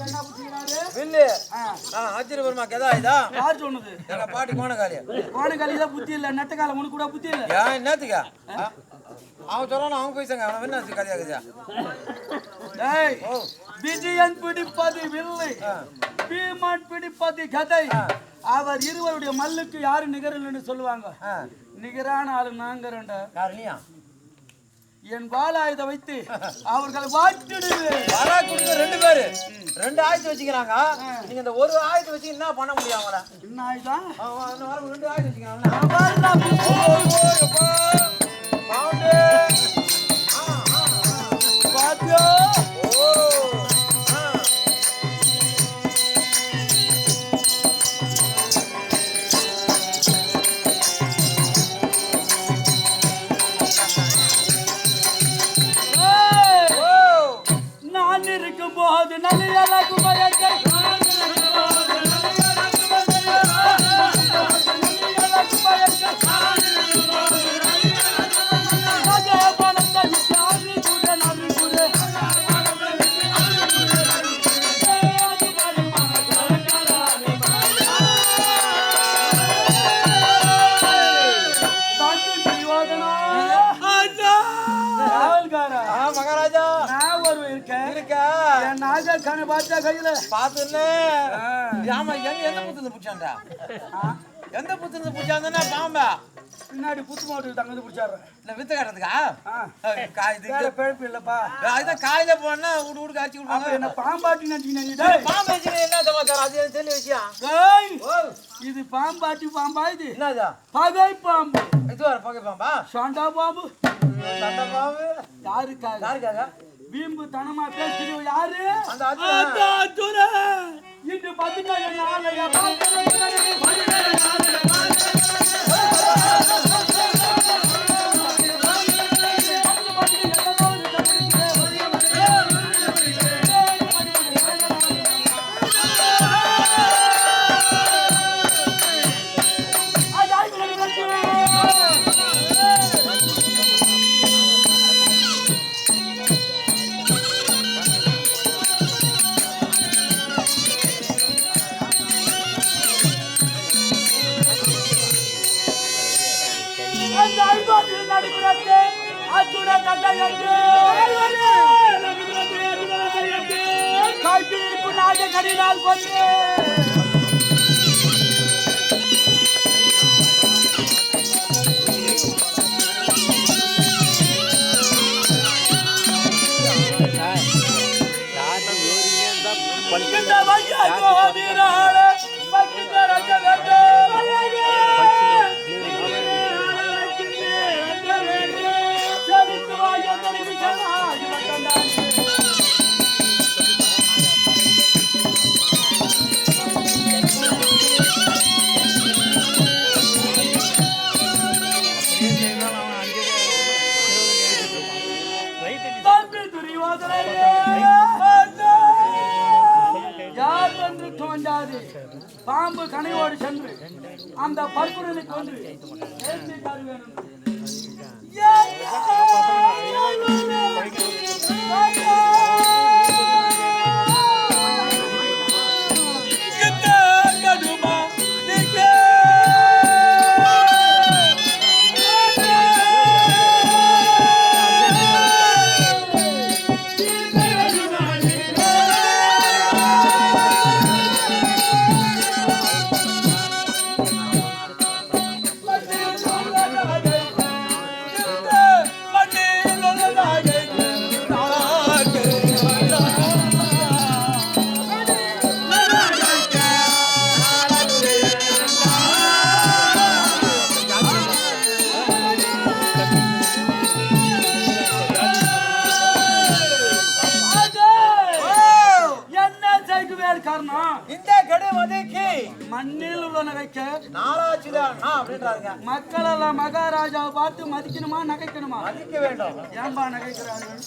என்ன பிடிச்சிக்கிறாரு? வில்லு. அர்ஜுன பெருமான் கதை ஆயுதம். யார் சொன்னது? எங்க பாட்டி கோணகாலி. கோணகாலி தான் புத்தி இல்ல, நெட்டகால உனக்கு கூட புத்தி இல்ல. ஏன் என்னத்துக்கா? அவன் சொல்லணும் அவங்க போயிச்சாங்க. அவன் என்ன கதையாகுதா? டேய் விஜயன் பிடிப்பது வில்லை, பீமன் பிடிப்பது கதை. அவர் இருவருடைய மல்லுக்கு யாரு நிகரில்லைன்னு சொல்லுவாங்க. நிகரான ஆளு நாங்க ரெண்டா. யாருனியா? என் வாளாயுத வைத்து அவர்களை வாட்டிடுவேன். வாளா கொடுங்க 2 பேரு 2 ஆயுதம் வச்சுக்கிறாங்க. நீங்க இந்த ஒரு ஆயுதம் வச்சு என்ன பண்ண முடியும் அவங்கள? என்ன ஆயுதம்? 2 ஆயுதம் வச்சுக்கிறாங்க. நான் இருக்கும் போது நல்ல குபயர்கள் மகாராஜா நாகக்கான பாத்தா கையில பாத்துல ஆமா எந்த புத்துல புடிச்சான்டா? எந்த புத்துல புடிச்சான்னா பாம்பா பின்னாடி புத்து மாட்டு தங்க புடிச்சாரு. இல்ல வித்த காட்டுறதுக்கா? காய் பிழப்பு இல்லப்பா. அதுதான் காயில போனா உடு உடு காய்ச்சி கொடுப்பாங்க. என்ன பாம்பாட்டி நினைச்சீங்க? பாம்பு என்ன சமாச்சாரம்? அது எனக்கு தெரிய விஷயம். இது பாம்பாட்டி பாம்பா? இது என்னதா? பகை பாம்பு. இது வர பகை பாம்பா? சாண்டா பாம்பு. சாண்டா பாம்பு யாருக்காக? யாருக்காக? வீம்பு தனமா பேசுறது யாரு? அந்த அர்ஜுனன். இன்று 17 நாளைய கடினால் கொண்டு பாம்பு கனையோடு சென்று அந்த பற்புரலை கொண்டு மண்ணில் உள்ள நகைக்க நாளாச்சுதான் அப்படின்றாங்க. மக்கள் எல்லாம் மகாராஜாவை பார்த்து மதிக்கணுமா நகைக்கணுமா? மதிக்க வேண்டும். ஏன்பா நகைக்கிறார்கள்?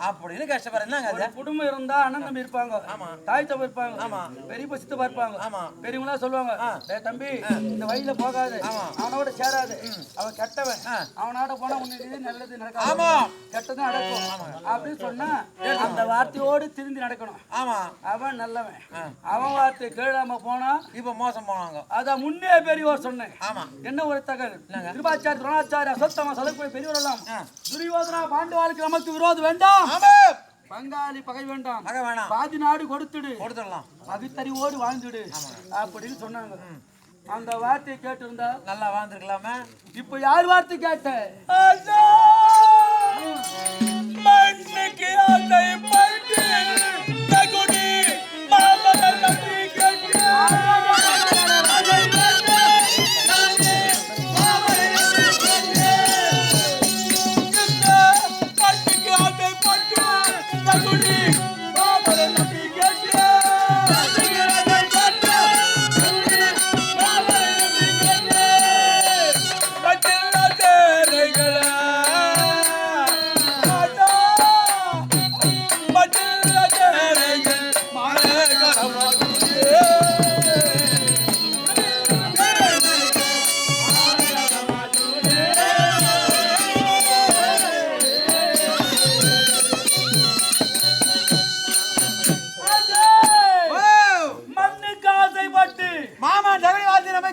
அப்படின்னு கஷ்டப்படுறாங்க. குடும்பம் இருந்தா அண்ணன் இருப்பாங்க, தாய் தம்பி இருப்பாங்க, பெரிய சித்தப்பா இருப்பாங்க. பெரியவங்களா சொல்லுவாங்க, தம்பி இந்த வழியில போகாது, அவனோட சேராது, அவன் கெட்டவன், அவனோட போனா உன்னுக்கு நல்லது நடக்காது, கெட்டதும் நடக்கும் அப்படின்னு சொன்னா அந்த வார்த்தையோடு திரும்பி நடக்கணும். அவன் நல்லவன், அவன் வார்த்தை கேளாம போனா இப்ப மோசம் போனாங்க. அதான் முன்னே பெரியவர் சொன்னேன். என்ன ஒரு தகவல், கிருபாச்சாரிய துரோணாச்சாரிய அசத்தமா சொல்லக்கூடிய பெரியவர் எல்லாம் துரியோதனா பாண்டவாளுக்கு நமக்கு விரோதம் வேண்டாம், பங்காளி பகை வேண்டாம், பாதி நாடு கொடுத்துடலாம், பகுத்தறிவோடு வாழ்ந்துடு அப்படின்னு சொன்னாங்க. அந்த வார்த்தையை கேட்டு இருந்தா நல்லா வாழ்ந்துருக்கலாமே. இப்ப யார் வார்த்தை கேட்ட?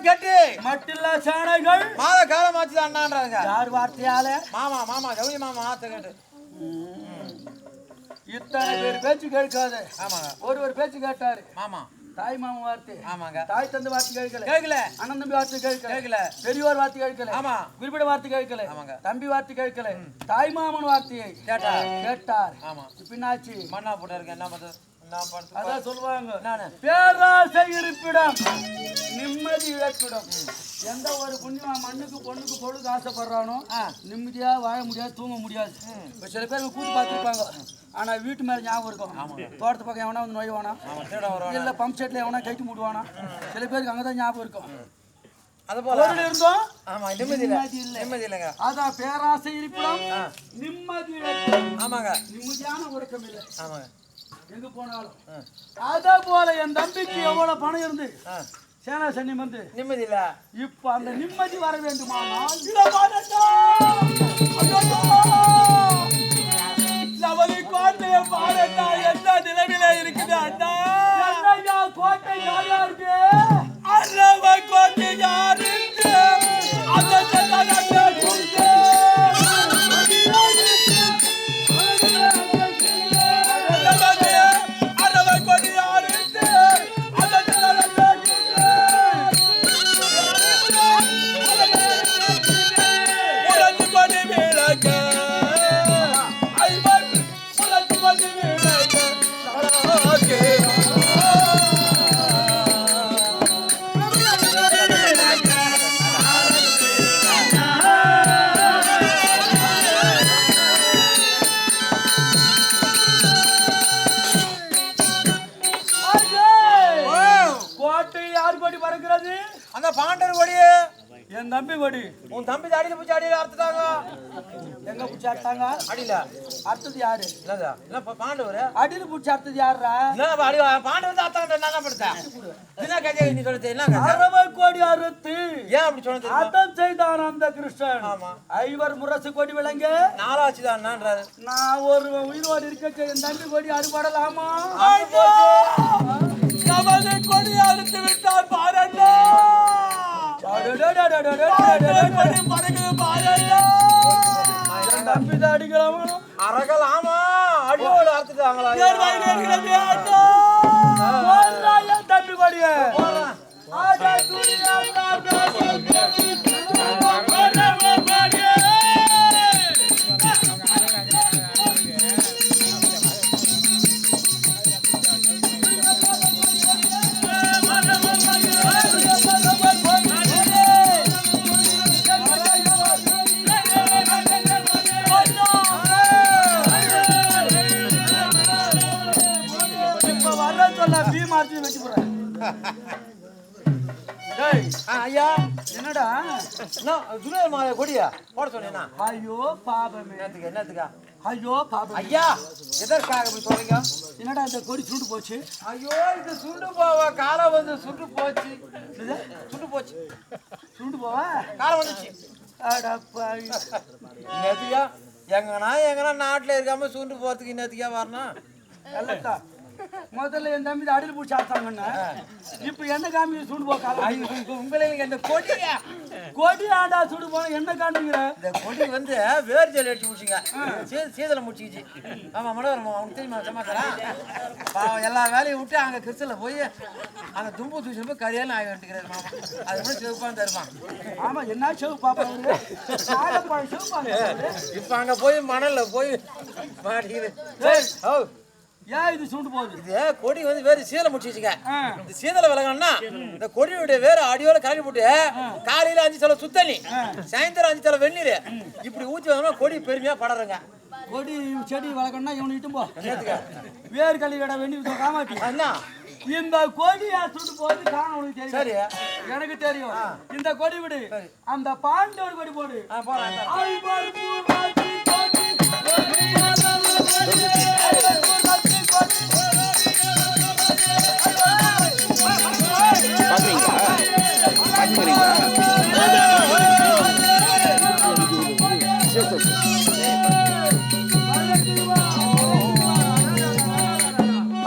கெட்டி மட்டில்லா சேனைகள் மாத காலமாச்சு அண்ணான்றாங்க. யார் வார்த்தையால? மாமா மாமா ஜவுளி மாமா ஆத்த கேட்டு. இத்தனை பேர் பேச்சு கேட்காது. ஆமாங்க. ஒரு பேச்சு கேட்டாரு. மாமா தாய் மாமா வார்த்தை. ஆமாங்க. தாய் தந்தை வார்த்தை கேட்கல. கேட்கல. அண்ணன் தம்பி வார்த்தை கேட்கல. கேட்கல. பெரியவர் வார்த்தை கேட்கல. ஆமா. குறிப்பிட வார்த்தை கேட்கல. ஆமாங்க. தம்பி வார்த்தை கேட்கல. தாய் மாமன் வார்த்தையை கேட்டார். ஆமா. பின்னாச்சு மண்ணா போட்டாருங்க. என்ன பண்றது? அதான் சொல்லுவாங்க, பேராசை இருப்பிடம் நிம்மதி இழப்பிடம். எந்த ஒரு புண்ணியமா மண்ணுக்கு பொண்ணுக்கு பொழுது ஆசைப்படுறானோ நிம்மதியா வாழ முடியாது, தூங்க முடியாது. இப்ப சில பேர் கூத்து பார்த்துருப்பாங்க, ஆனா வீட்டு மேல ஞாபகம் இருக்கும். தோட்டத்து பக்கம் எவனா வந்து நோய்வானா, இல்ல பம்ப் செட்ல எவனா கைட்டு மூடுவானா, சில பேருக்கு அங்கதான் ஞாபகம் இருக்கும். இருந்தோம் நிம்மதி இல்லைங்க. அதான் பேராசை இருப்பிடம் நிம்மதி இழப்பிடம். ஆமாங்க. நிம்மதியான உறக்கம் இல்லை. ஆமாங்க. எங்க போனாலும் அதே போல என் தம்பிக்கு எவ்வளவு பணம் இருந்து சேனா சனி வந்து நிம்மதி இல்ல. இப்ப அந்த நிம்மதி வர வேண்டுமானால் கோட்டையை பாருங்க எந்த நிலைமையில இருக்குது. அண்ணா கோட்டை யாரா இருக்கு? அரவ கோட்டை யாரு? அந்த பாண்டர் கொடி என் தம்பி கொடி. உன் தம்பி அடியில பூச்சி அடியில அறுத்துட்டாங்க. எங்க பூச்சி அறுத்தாங்க? அடியில அறுத்தது யாரு? இல்ல பாண்டவர் அடியில பூச்சி அறுத்தது யாருடா? பாண்டவர் வந்து அர்த்தம் என்ன படுத்தா என்ன கதை நீ சொல்லுது? என்ன அரவ கோடி அறுத்து ஏன் அப்படி சொன்னது? அர்த்தம் செய்தான் அந்த கிருஷ்ணன். ஆமா. ஐவர் முரசு கொடி விளங்க நாளாச்சுதான்ன்றாரு. நான் ஒரு உயிரோடு இருக்க என் தம்பி கொடி அறுபடலாமா? நமது கொடி அறுத்து விட்டார் பாரண்டா. அரகலாமா அடியோடு அறுத்துட்டாங்களா? தம்பி கொடிய ஐயா என்னடா கொடியா போட சொன்னா? ஐயோ பாபமே. என்னத்துக்கா? ஐயோ பாபம். ஐயா எதற்காக அப்படி சொல்றீங்க? என்னடா இந்த கொடி சுண்டு போச்சு? ஐயோ இது சுண்டு போவா காலம் வந்து சுண்டு போச்சு. சுண்டு போச்சு. சுண்டு போவா காலம் வந்துச்சு. என்னத்துக்கா? எங்கன்னா நாட்டுல இருக்காம சுண்டு போறதுக்கு என்னத்துக்கா வரணும்? இல்லக்கா முதல்ல என் தம்பி அடியில் பூச்சி ஆத்தாங்கன்னா இப்ப என்ன காமி சுடு போக்கால உங்களுக்கு இந்த கொடியா கொடி ஆண்டா சுடு போன என்ன காமிக்கிற? இந்த கொடி வந்து வேர் ஜெல் அடிச்சு முடிச்சுங்க சீதலை முடிச்சுக்கிச்சு. ஆமா மனோரமா அவனுக்கு தெரியுமா சமாச்சாரம்? எல்லா வேலையும் விட்டு அங்க கிறிஸ்தல போய் அங்க தும்பு தூசி போய் கரியாலும் ஆகி வந்துக்கிறாரு மாமா. அது கூட செவப்பான்னு தருவான். ஆமா என்ன செவ் பாப்பாங்க இப்ப அங்க போய் மணல்ல போய் மாட்டிக்குது. ஏன் இது சுண்டு போகுது? இது கொடி வந்து வேறு சீதலை முடிச்சுச்சுங்க. இந்த சீதலை விலகணும்னா இந்த கொடியுடைய வேறு அடியோட கலக்கி போட்டு காலையில 5 சலம் சுத்தண்ணி சாயந்தரம் 5 சலம் வெந்நீர் இப்படி ஊற்றி வந்தோம்னா கொடி பெருமையா படறங்க. கொடி செடி வளர்க்கணும்னா இவனு இட்டும் போ வேறு கல்வி கடை வெந்நீர் காமாட்டி அண்ணா இந்த கொடியா சுண்டு போது காண உனக்கு தெரியும். சரி எனக்கு தெரியும். இந்த கொடி விடு அந்த பாண்டவர் கொடி போடு.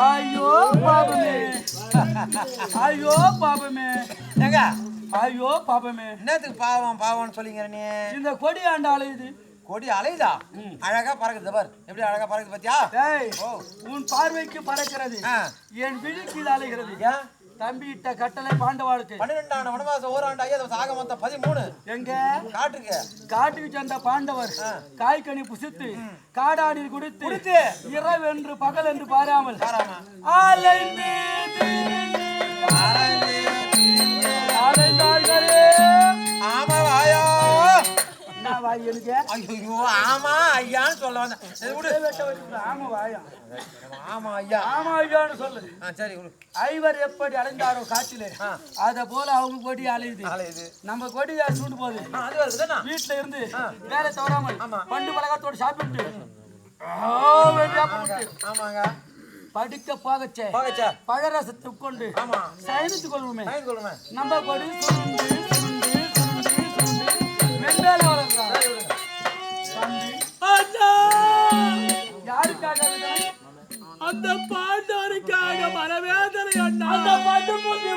ஐயோ பாபமே ஐயோ பாபமே. ஏங்க ஐயோ பாப்பமே, என்னத்துக்கு பாவம் பாவம்னு சொல்லிங்கிற நீ? இந்த கொடி ஆண்ட அலையுது. கொடி அலைதா? அழகா பறக்குது பார், எப்படி அழகா பறக்குது பாத்தியா? உன் பார்வைக்கு பறக்கிறது, என் விழிக்கு இது அலைகிறது. தம்பி இட்ட கட்டளை பாண்டவாளுக்கு 12 ஆண்டு வனவாசம் ஓராண்டு ஐயா ஆக மொத்தம் 13. எங்க காட்டுக்கு சென்ற பாண்டவர் காய்கனி புசித்து காடாடி குடித்து இரவு என்று பகல் என்று பாராமல் ஆமா ஐயான்னு சொல்ல வந்தேன். சரி, ஐவர் எப்படி அலைந்தாரோ காட்டிலே அத போல அவங்க கொடி அலையுது. நம்ம கொடி சூண்டு போகுது. வீட்டுல இருந்து வேலை தவறாமல் பண்டு பலகாத்தோடு சாப்பிட்டு படிக்க போகச்சே பழரசத்தை உட்கொண்டு சயனித்து கொள்வோமே. நம்ம கொடி சுருண்டு சுருண்டு சுருண்டு சுருண்டு மென்மேல வளர்ந்தாங்க. யாருக்காக அந்த பாண்டவருக்காக மனவேதனை அந்த பாட்டு புத்தி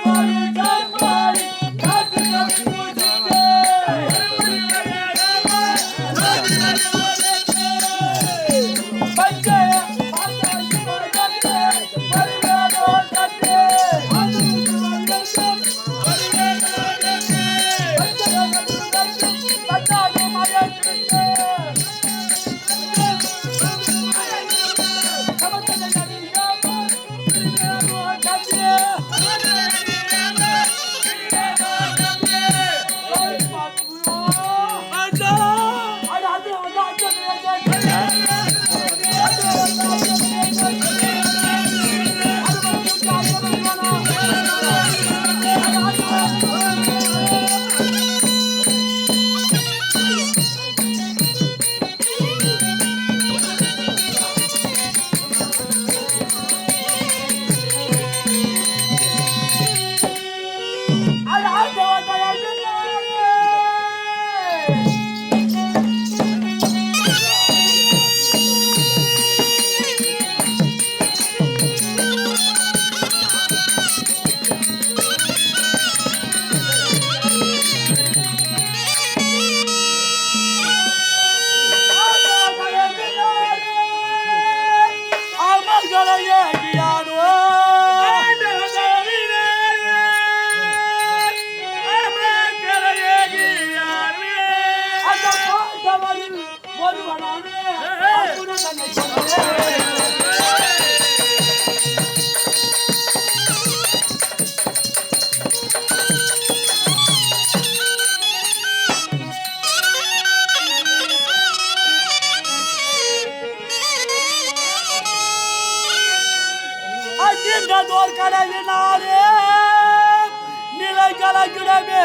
நிலை கலக்கிடமே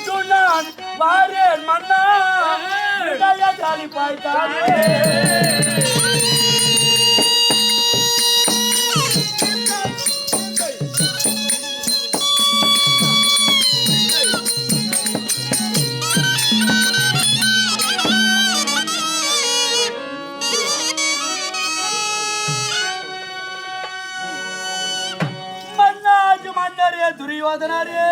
சொன்னான் வாரேன் மன்னா காலி பாய்த்தானே. துரியோதனரே,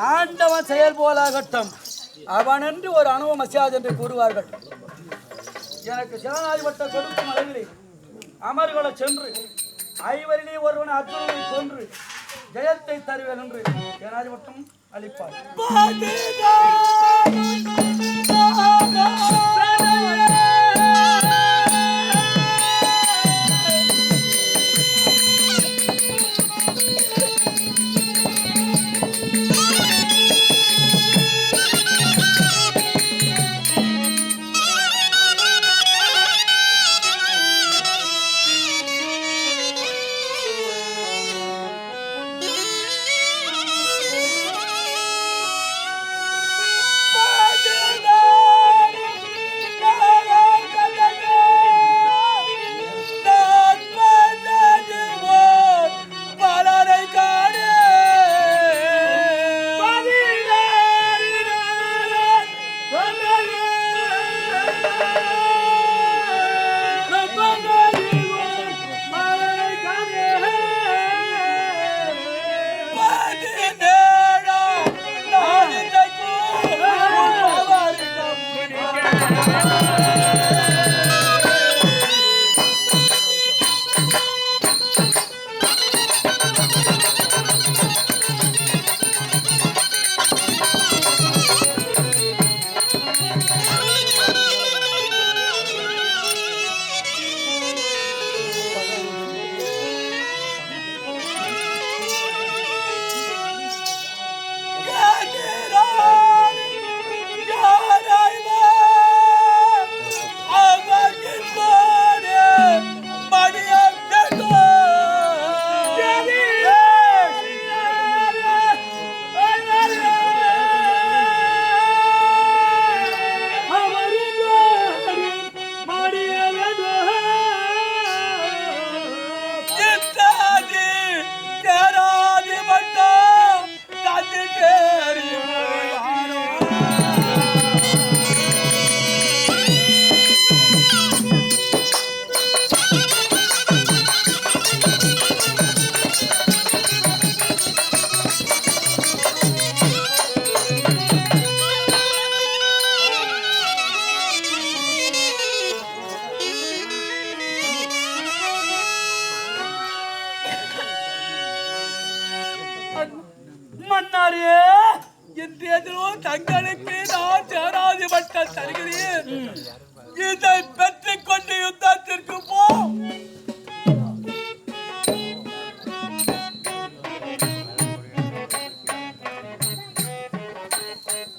ஆண்டவன் செயல் போலாகட்டும், அவன் என்று ஒரு அணுவம் அசியாது என்று கூறுவார்கள். எனக்கு சிவனாதிபட்ட கொடுக்கும் அளவிலே அமர்களை சென்று ஐவரிலே ஒருவன் அர்ஜுனனை கொன்று ஜெயத்தை தருவேன் என்று சிவனாதிபட்டம் அளிப்பார். தருகிறேன். இதை பெற்றுக் கொண்டு யுத்தத்திற்கு போ.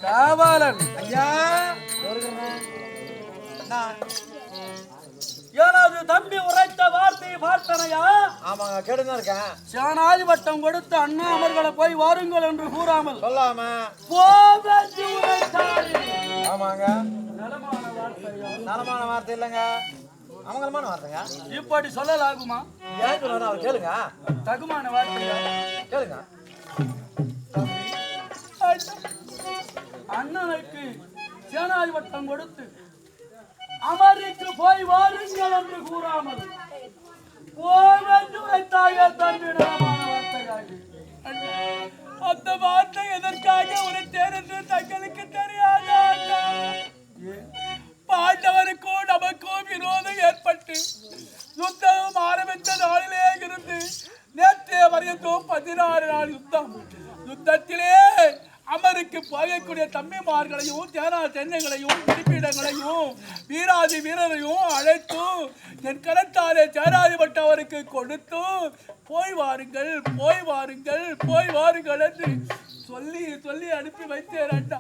காவலன் ஐயா எனது தம்பி உரைத்த வார்த்தையை பார்த்தனையா? ஆமாங்க கேட்டுதான் இருக்கேன். சேனாதிபட்டம் கொடுத்து அண்ணாமர்களை போய் வாருங்கள் என்று கூறாமல் சொல்லாம போவென்று உரைத்தார். ஆமாங்க நலமான வார்த்தையா? நலமான வார்த்தை இல்லைங்க, அமங்கலமான வார்த்தைங்க. இப்படி சொல்லலாகுமா? ஏன் சொல்றாரு அவர் கேளுங்க, தகுமான வார்த்தையா? கேளுங்க. அண்ணனுக்கு சேனாதிபட்டம் கொடுத்து அமருக்கு போய் வாருங்கள் என்று கூறாமல் போவென்று வைத்தாய தம்பி நலமான வார்த்தையாகி. அந்த வார்த்தை எதற்காக உரைத்தேன் என்று தங்களுக்கு தெரியாதா? பாண்டவருக்கும் நமக்கும் விரோதம் ஏற்பட்டு யுத்தம் ஆரம்பித்த நாளிலே இருந்து நேற்றைய வரைக்கும் 16 நாள் யுத்தம். யுத்தத்திலே அமருக்கு போகக்கூடிய தம்பிமார்களையும் தென்னங்களையும் பிடிப்பிடங்களையும் வீராதி வீரரையும் அழைத்து என் கரத்தாலே சேராதிபட்டவருக்கு கொடுத்து போய் வாருங்கள் போய் வாருங்கள் போய் வாருங்கள் என்று சொல்லி சொல்லி அனுப்பி வைத்தேன் அண்ணா.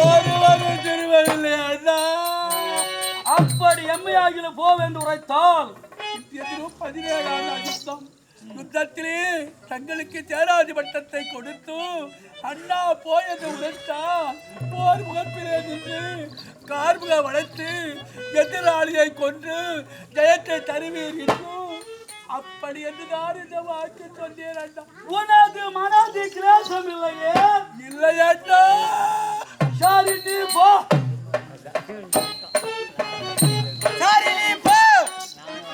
ஒருவரும் திருவதில்லை அண்ணா. அப்படி எம்மையாகில போவென்று உரைத்தால் எதிரும் 17 நாள் யுத்தம். யுத்தத்திலே தங்களுக்கு சேராதிபட்டத்தை கொடுத்து அண்ணா போயது உழைத்தால் போர் முகப்பிலே நின்று கார்முக வளைத்து எதிராளியை கொன்று ஜெயத்தை தருவீர் என்றும் அப்படி என்றுதான் இந்த வாக்கு சொன்னேன் அண்ணா. உனது மனது கிளேசம் இல்லையே? இல்லை அண்ணா. சரி நீ போ, சரி நீ போ.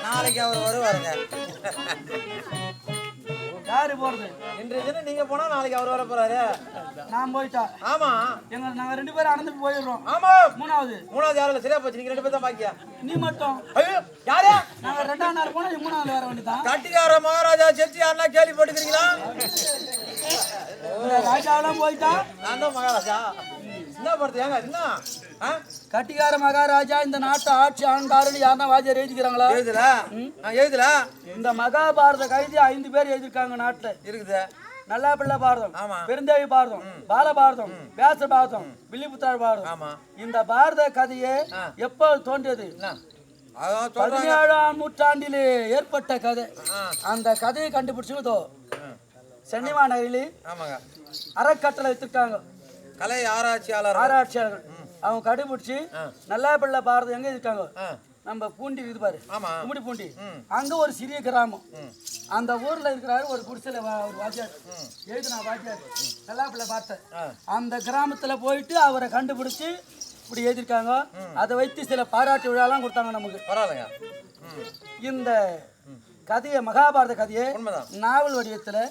நாளைக்கு அவர் வருவாருங்க. யாரு போறது? இன்றைய தினம் நீங்க போனா நாளைக்கு அவர் வர போறாரு. நான் போயிட்டா? ஆமா நாங்க 2 பேரும் அனந்து போயிடுறோம். ஆமா மூணாவது யாரும் சரியா போச்சு, நீங்க 2 பேர் தான் பாக்கியா. நீ மட்டும். ஐயோ யாரா? நாங்க 2ஆம் நாள் போனா 3ஆவது வர வேண்டியதான். கட்டிக்கார மகாராஜா செத்து யாருன்னா கேள்விப்பட்டிருக்கீங்களா? ராஜாவெல்லாம் போயிட்டா? நான் தான் மகாராஜா. என்ன படுத்து ஏங்க என்ன கட்டிக்கார மகாராஜா இந்த நாட்டை ஆட்சி ஆண்டாருன்னு யாருன்னா வாஜியார் எழுதிக்கிறாங்களா? எழுதுல இந்த மகாபாரத கைதி 5 பேர் எழுதிருக்காங்க நாட்டுல இருக்குது. நல்லா பிள்ளை பாரதம், பெருந்தேவி பாரதம், பாலபாரதம், வியாச பாரதம், வில்லிபுத்திரர் பாரதம். இந்த பாரத கதையே எப்போ தோன்றியது? 17ஆம் நூற்றாண்டிலே ஏற்பட்ட கதை. அந்த கதையை கண்டுபிடிச்சதோ சென்னிமா நகரில் அறக்கட்டளை எடுத்துட்டாங்க. கலை ஆராய்ச்சியாளர் அவங்க கண்டுபிடிச்சு நல்லா பிள்ளை பாரதம் எங்க இருக்காங்க? நம்ம பூண்டி இது பாரு, கும்மிடி பூண்டி. அங்க ஒரு சிறிய கிராமம். அந்த ஊர்ல இருக்கிறாரு ஒரு குடிசையில ஒரு வாத்தியார் எழுதுனா வாத்தியார் நல்லா பிள்ளை பார்த்தேன். அந்த கிராமத்துல போயிட்டு அவரை கண்டுபிடிச்சு இப்படி எழுதிருக்காங்க. அதை வைத்து சில பாராட்டு விழாலாம் கொடுத்தாங்க நமக்கு. பரவாயில்லைங்க. இந்த கதையை மகாபாரத கதையை நாவல் வடிவத்துல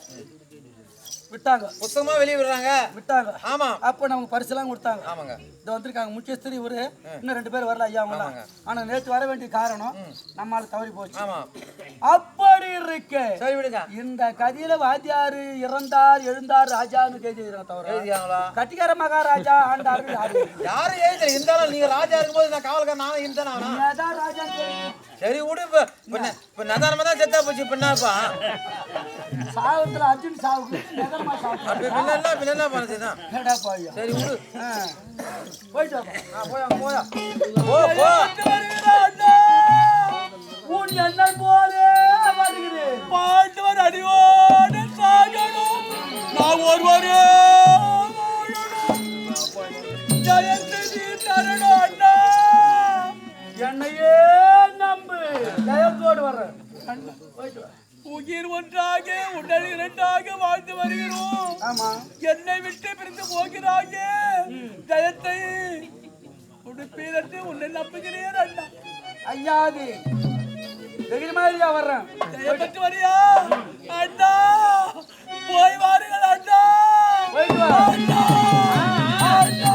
விட்டாங்க, புத்தகமா வெளியே விட்டாங்க. ஆமா, அப்ப நமக்கு பரிசெல்லாம் கொடுத்தாங்க. ஆமாங்க. இது வந்திருக்காங்க முக்கியஸ்தர் இவரு, இன்னும் 2 பேர் வரல ஐயா அவங்க. ஆனா நேற்று வர வேண்டிய காரணம் நம்மால தவறி போச்சு. அப்படி இருக்க சரி விடுங்க. இந்த கதையில வாத்தியாரு இறந்தார் எழுந்தார் ராஜான்னு எழுதிக்கிறாங்க. தவிர கட்டிக்கார மகாராஜா ஆண்டாரு யாரு எழுதி இருந்தாலும் நீங்க ராஜா இருக்கும்போது நான் காவல்காரன் நானும் இருந்தேன். ராஜா சரி விடு. இப்ப நதானமா தான் செத்தா போச்சு. இப்ப என்னப்பா சாவத்துல அர்ஜுன் சாவுக்கு என்ன பண்ணுதுதான். சரி விடு. போயிட்டு போயா உன் எண்ணல் போலே வருகிறேன். பாண்டவர் அடியோடு சாகணும், நான் ஒருவரே ஜெயந்தி தரணும் அண்ணா. என்னையே நம்பு, ஜெயத்தோடு வர்றேன். போயிட்டு உயிர் ஒன்றாக உடல் 2ஆக வாழ்ந்து வருகிறோம். என்னை விட்டு பிரிந்து போகிறாங்க. ஜெயத்தை உடுப்பீரத்து உன்னை நம்புகிறேன் அண்ணா. ஐயாது வெகு மாதிரியா வர்றேன். ஜெயப்பட்டு வரியா அண்ணா? போய் வாருங்கள் அண்ணா. அண்ணா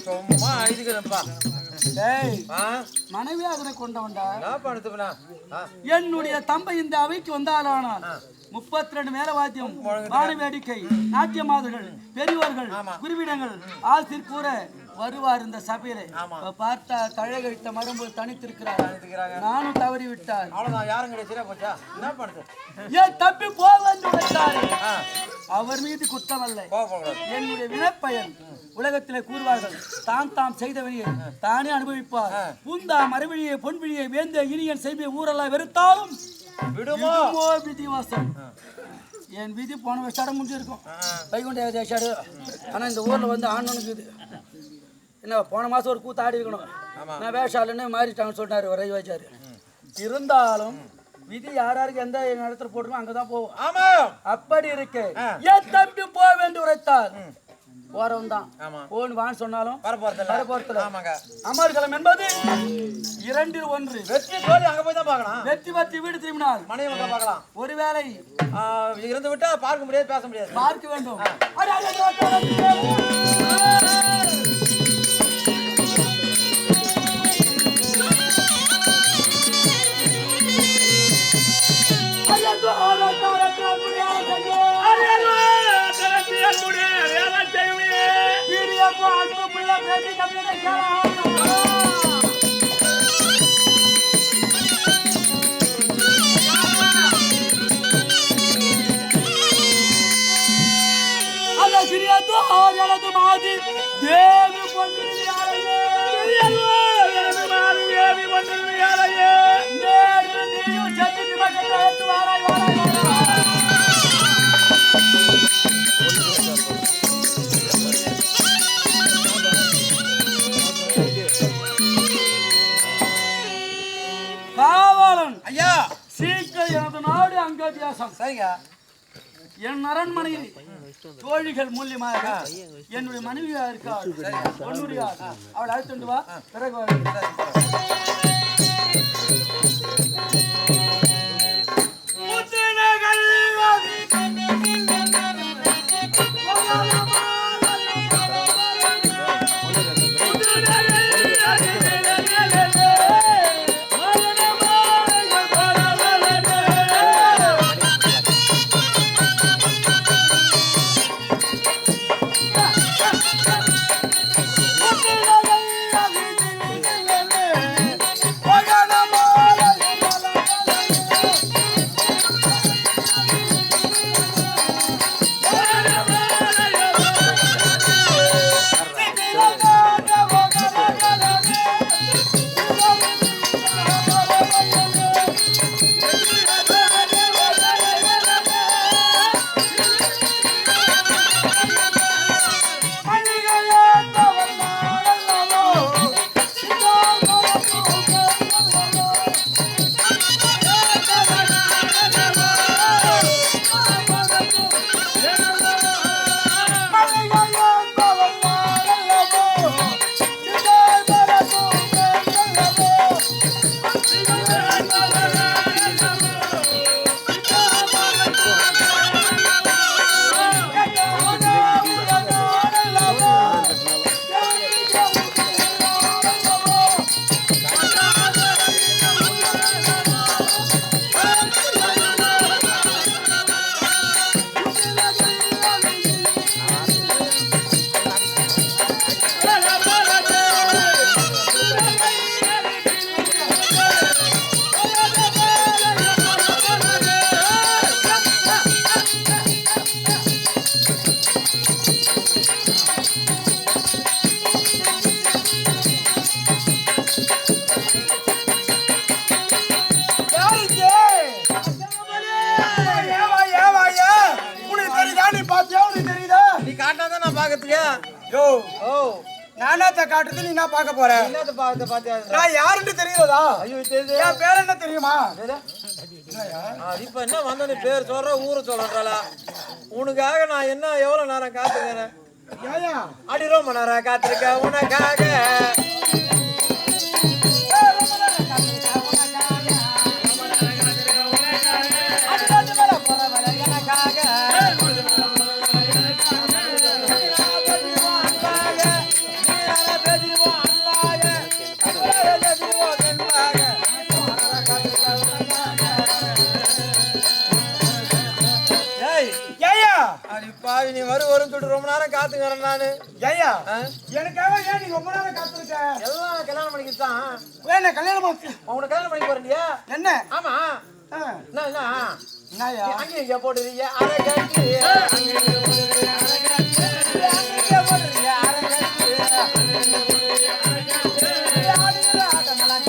சும்மா அழுதுக்கிறேன்ப்பா. மனைவியாக கொண்டவன்டா. என்னுடைய தம்பை இந்த அவைக்கு வந்தாலானால் 32 மேல வாத்தியம், வான வேடிக்கை, நாட்டிய மாதர்கள், பெரியவர்கள், குருவிடங்கள் ஆசிர் கூற வருவார் இந்த சபையிலே. பார்த்தா தழகழித்த மரம்பு தனித்திருக்கிறார். நானும் தவறி விட்டார். அவ்வளவுதான், யாரும் கிடைச்சா போச்சா? என்ன பண்ணுறது? ஏன் தப்பி போவார்? அவர் மீது குற்றமல்ல, என்னுடைய வினைப்பயன். உலகத்திலே கூறுவார்கள், தான் தாம் செய்த வினையை தானே அனுபவிப்பார். பூந்தா மறுவிழியை பொன்விழியை வேந்த இனியன் செய்ய ஊரெல்லாம் வெறுத்தாலும் விடுமோ விதிவாசம். என் விதி போன வருஷம் முடிஞ்சிருக்கும், வைகுண்ட ஏகாதசி. ஆனா இந்த ஊர்ல வந்து ஆண்டனுக்கு இது என்ன போன மாசம் ஒரு கூத்து ஆடி இருக்கணும். நான் வேஷாலுன்னு மாறிட்டாங்கன்னு சொன்னாரு ஒரு வைச்சாரு. இருந்தாலும் விதி யாராருக்கு எந்த இடத்துல போட்டுருமோ அங்கதான் போவோம். ஆமா, அப்படி இருக்கு. என் தம்பி போக வேண்டி உரைத்தார். போறவன் தான் போன் வான்னு சொன்னாலும் அமர்கலம் என்பது 2 1. வெற்றி தோல்வி அங்க போய் தான் பார்க்கலாம். வெற்றி பற்றி வீடு திரும்பினால் மனைவி மக்கள் பார்க்கலாம். ஒருவேளை இருந்து விட்டா பார்க்க முடியாது, பேச முடியாது. பார்க்க வேண்டும். காவலன் ஐயா, சீக்கிரம் எனது நாடு அங்கத்தியாசம். சரிங்க. என் அரண்மனையில் தோழிகள் மூலியமாக என்னுடைய மனைவியா இருக்காள். பொன்னுரியார், அவளை அழைத்துண்டு வா. பிறகு காட்டுறது நீ என்ன பார்க்க போற? நான் யாருன்னு தெரியுதா? என் பேர் என்ன தெரியுமா? இப்ப என்ன வந்த பேர் சொல்ற, ஊரை சொல்றா. உனக்காக நான் என்ன எவ்வளவு நேரம் காத்துக்கிறேன்? அடி ரொம்ப நேரம் காத்திருக்க உனக்காக. வரும்னு சொல்லிட்டு ரொம்ப நேரம் காத்துக்கிறேன் நானு. ஐயா எனக்காக ஏன் நீ ரொம்ப நேரம் காத்துருக்க? எல்லாம் கல்யாணம் பண்ணிக்கிட்டு தான். வேணா கல்யாணம் உனக்கு கல்யாணம் பண்ணி போறேன்டியா? என்ன? ஆமா. என்னய்யா அங்கே இங்க போட்டுறீங்க அரை கட்டி அங்கே போட்டுறீங்க அரை கட்டி ஆடுகிற ஆட்டமெல்லாம்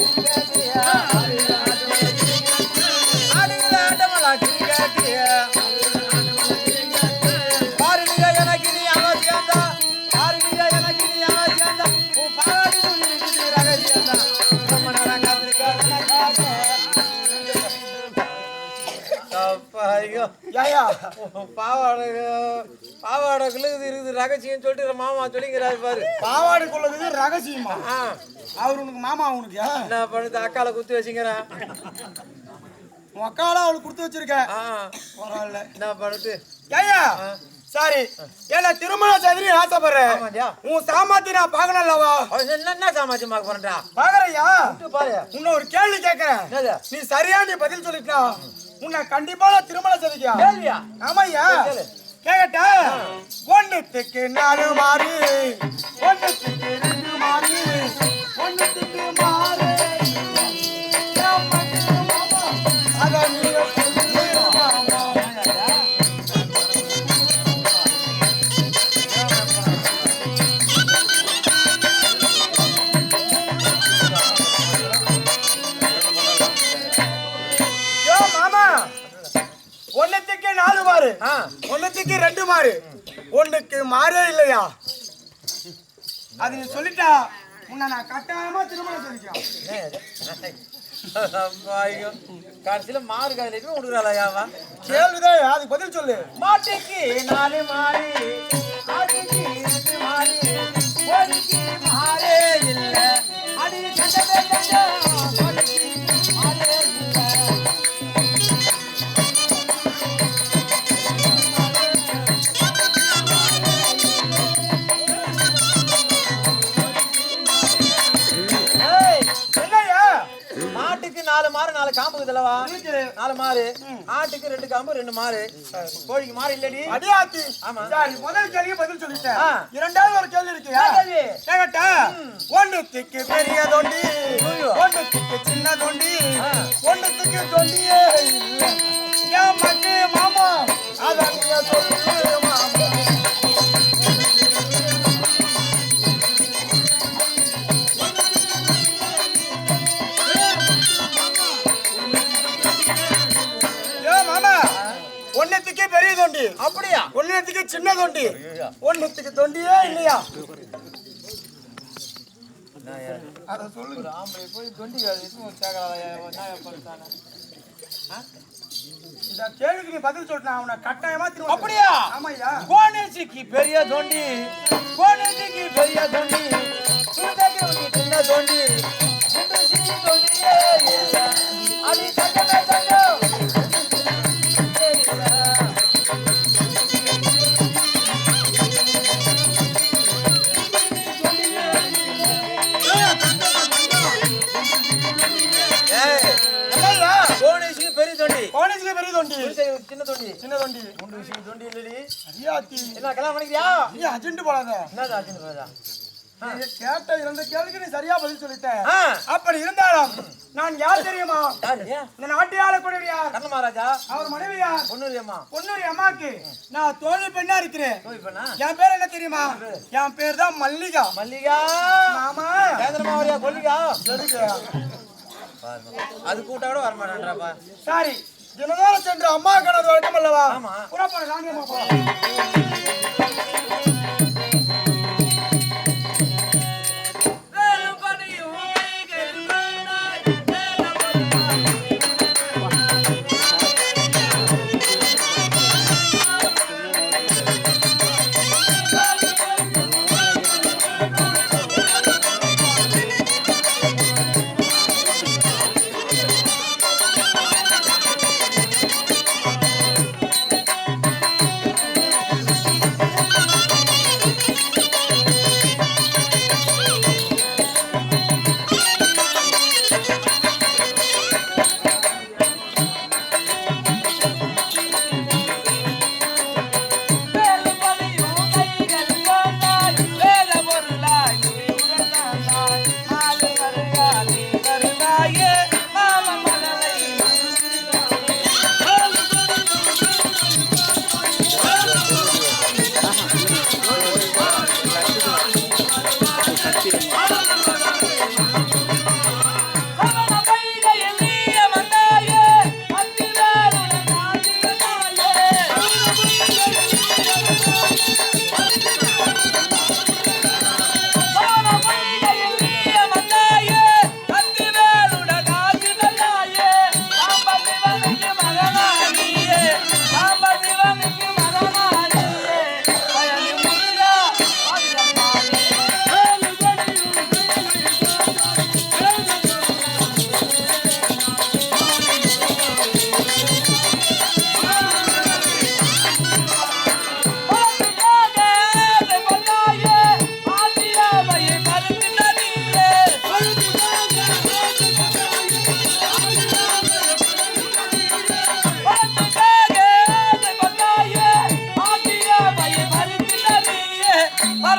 கிரிக்கெட்டு பாருங்க எனக்கு நீ அவசியம்தா பாருங்க எனக்கு நீ அவசியம்தா உன் பாடி இருக்குது ரகசியம்தா ரொம்ப நேரம் பாவாடைக்குள்ள இருக்குது ரகசியம் சொல்லிட்டு மாமா சொல்லிங்கிறாரு பாரு. பாவாடைக்குள்ளது ரகசியமா? அவரு உனக்கு மாமா? உனக்கு என்ன பண்ணுது? அக்கால குத்து வச்சுங்கிறான். உன் அக்கால அவளுக்கு கொடுத்து வச்சிருக்க. பரவாயில்ல. என்ன பண்ணுது? ஐயா சாரி ஏன்னா திருமணம் செய்து ஆசைப்படுறேன். உன் சாமர்த்தி நான் பாக்கணும் அல்லவா? என்ன சாமர்த்தியம் பார்க்க போறா? பாக்குறையா? பாரு உன்ன ஒரு கேள்வி கேட்கிறேன். நீ சரியா நீ பதில் சொல்லிட்டா உன்னை கண்டிப்பா திருமணம் செய்தியா? கேள்வியா? ஆமாய்யா. கேட்டா ஒண்ணுத்துக்கு 4 மாறு ஒண்ணுத்துக்கு 2 மாறு ஒண்ணுத்துக்கு மாறு அதான் நீங்க ஒன்னுக்கு 4 மாறு ஒன்னுக்கு 2 மாறு ஒண்ணுக்கு மாறே இல்லையா? அது நீ சொல்லிட்டா உன்னை நான் கட்டாயமா திருமணம் செஞ்சுக்கிறேன். கடைசியில மாறு கையில விடுறாளா? கேள்விதான் அதுக்கு பதில் சொல்லு. மாட்டுக்கு 4 மாறி ஆட்டுக்கு 2 மாறி ஒன்னுக்கு மாறே இல்லை அடி மாட்டுக்கு 4 மாறு 4 காம்பு இதல்லவா? 4 மாறு. ஆட்டுக்கு 2 காம்பு 2 மாறு. கோழிக்கு மாறு இல்லடி? அடியாத்தி. ஆமா. சரி முதல் கேள்விக்கு பதில் சொல்லிட்டேன். இரண்டாவது ஒரு கேள்வி இருக்குயா? கேட்டா ஒண்ணுத்துக்கு பெரிய தொண்டி ஒண்ணுத்துக்கு சின்ன தொண்டி ஒண்ணுத்துக்கு தொண்டியே இல்ல ஏன் மக்கு மாமா அதான் நீங்க சொல்லு மாமா. ஒன்னத்துக்கு பெரிய தொண்டி அப்படியா? ஒன்னத்துக்கு சின்ன தொண்டி ஒன்னத்துக்கு தொண்டியே இல்லையா? அத சொல்லுங்க. ஆம்பளை போய் தொண்டி இந்த கேள்விக்கு நீ பதில் சொல்லிட்டு அவனை கட்டாயமா திரும்ப. அப்படியா? ஆமாய்யா. கோணேசிக்கு பெரிய தொண்டி கோணேசிக்கு பெரிய தொண்டி சுந்தகி சின்ன தொண்டி சுந்தசி தொண்டியே இல்ல அடி சட்டமே சட்டோ சின்ன தொண்டி சின்ன தொண்டி முண்டு விஷயம் தொண்டி இல்லடி அரியாத்தி. என்ன கல்யாணம் பண்ணிக்கிறியா? நீ அஜெண்ட் போடாத. என்னது அஜெண்ட் போடாத? கேட்ட 2 கேள்விக்கு நீ சரியா பதில் சொல்லிட்ட. அப்படி இருந்தாலும் நான் யார் தெரியுமா? இந்த நாட்டை ஆளக்கூடியவர் யார்? கண்ண மகாராஜா. அவர் மனைவி யார்? பொன்னூரி அம்மா. பொன்னூரி அம்மாக்கு நான் தோழி பெண்ணா இருக்கிறேன். தோழி பெண்ணா? என் பேர் என்ன தெரியுமா? என் பேர் தான் மல்லிகா. மல்லிகா ஆமா. கேந்திரமாவரியா கொல்லிகா? எதுக்கு? அது கூட்டாவோட வரமாட்டான்றாப்பா. சரி தினதோறும் சென்று அம்மா கணது வழக்கம் அல்லவா? ஆமா. புறப்பட ராணியம்மா போ.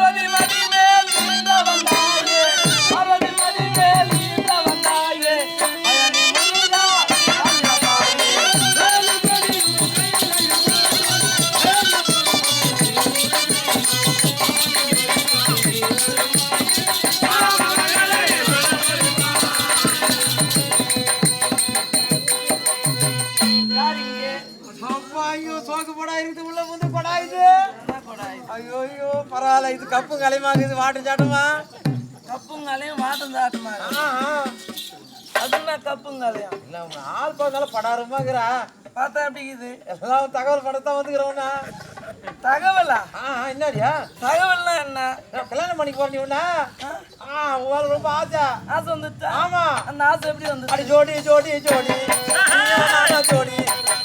அரதி மடி மேல் நின்ற வந்தாயே அரதி மடி மேல் நின்ற வந்தாயே அயனி முருகா ஐயோ பரவாயில்ல இது கப்பு கலைமாங்க இது வாட்டும் சாட்டமா கப்புங்காலையும் வாட்டும் சாட்டுமா அதுனா கப்புங்காலையும் இல்ல உங்க ஆள் பார்த்தாலும் படாருமாங்கிறா பார்த்தா எப்படி இது எல்லாம் தகவல் படத்தான் வந்துக்கிறவனா தகவலா என்னடியா தகவல்னா என்ன கல்யாணம் பண்ணி போறீங்கன்னா உங்களுக்கு ரொம்ப ஆசை ஆசை வந்துச்சா ஆமா அந்த ஆசை எப்படி வந்து அடி ஜோடி ஜோடி ஜோடி ஜோடி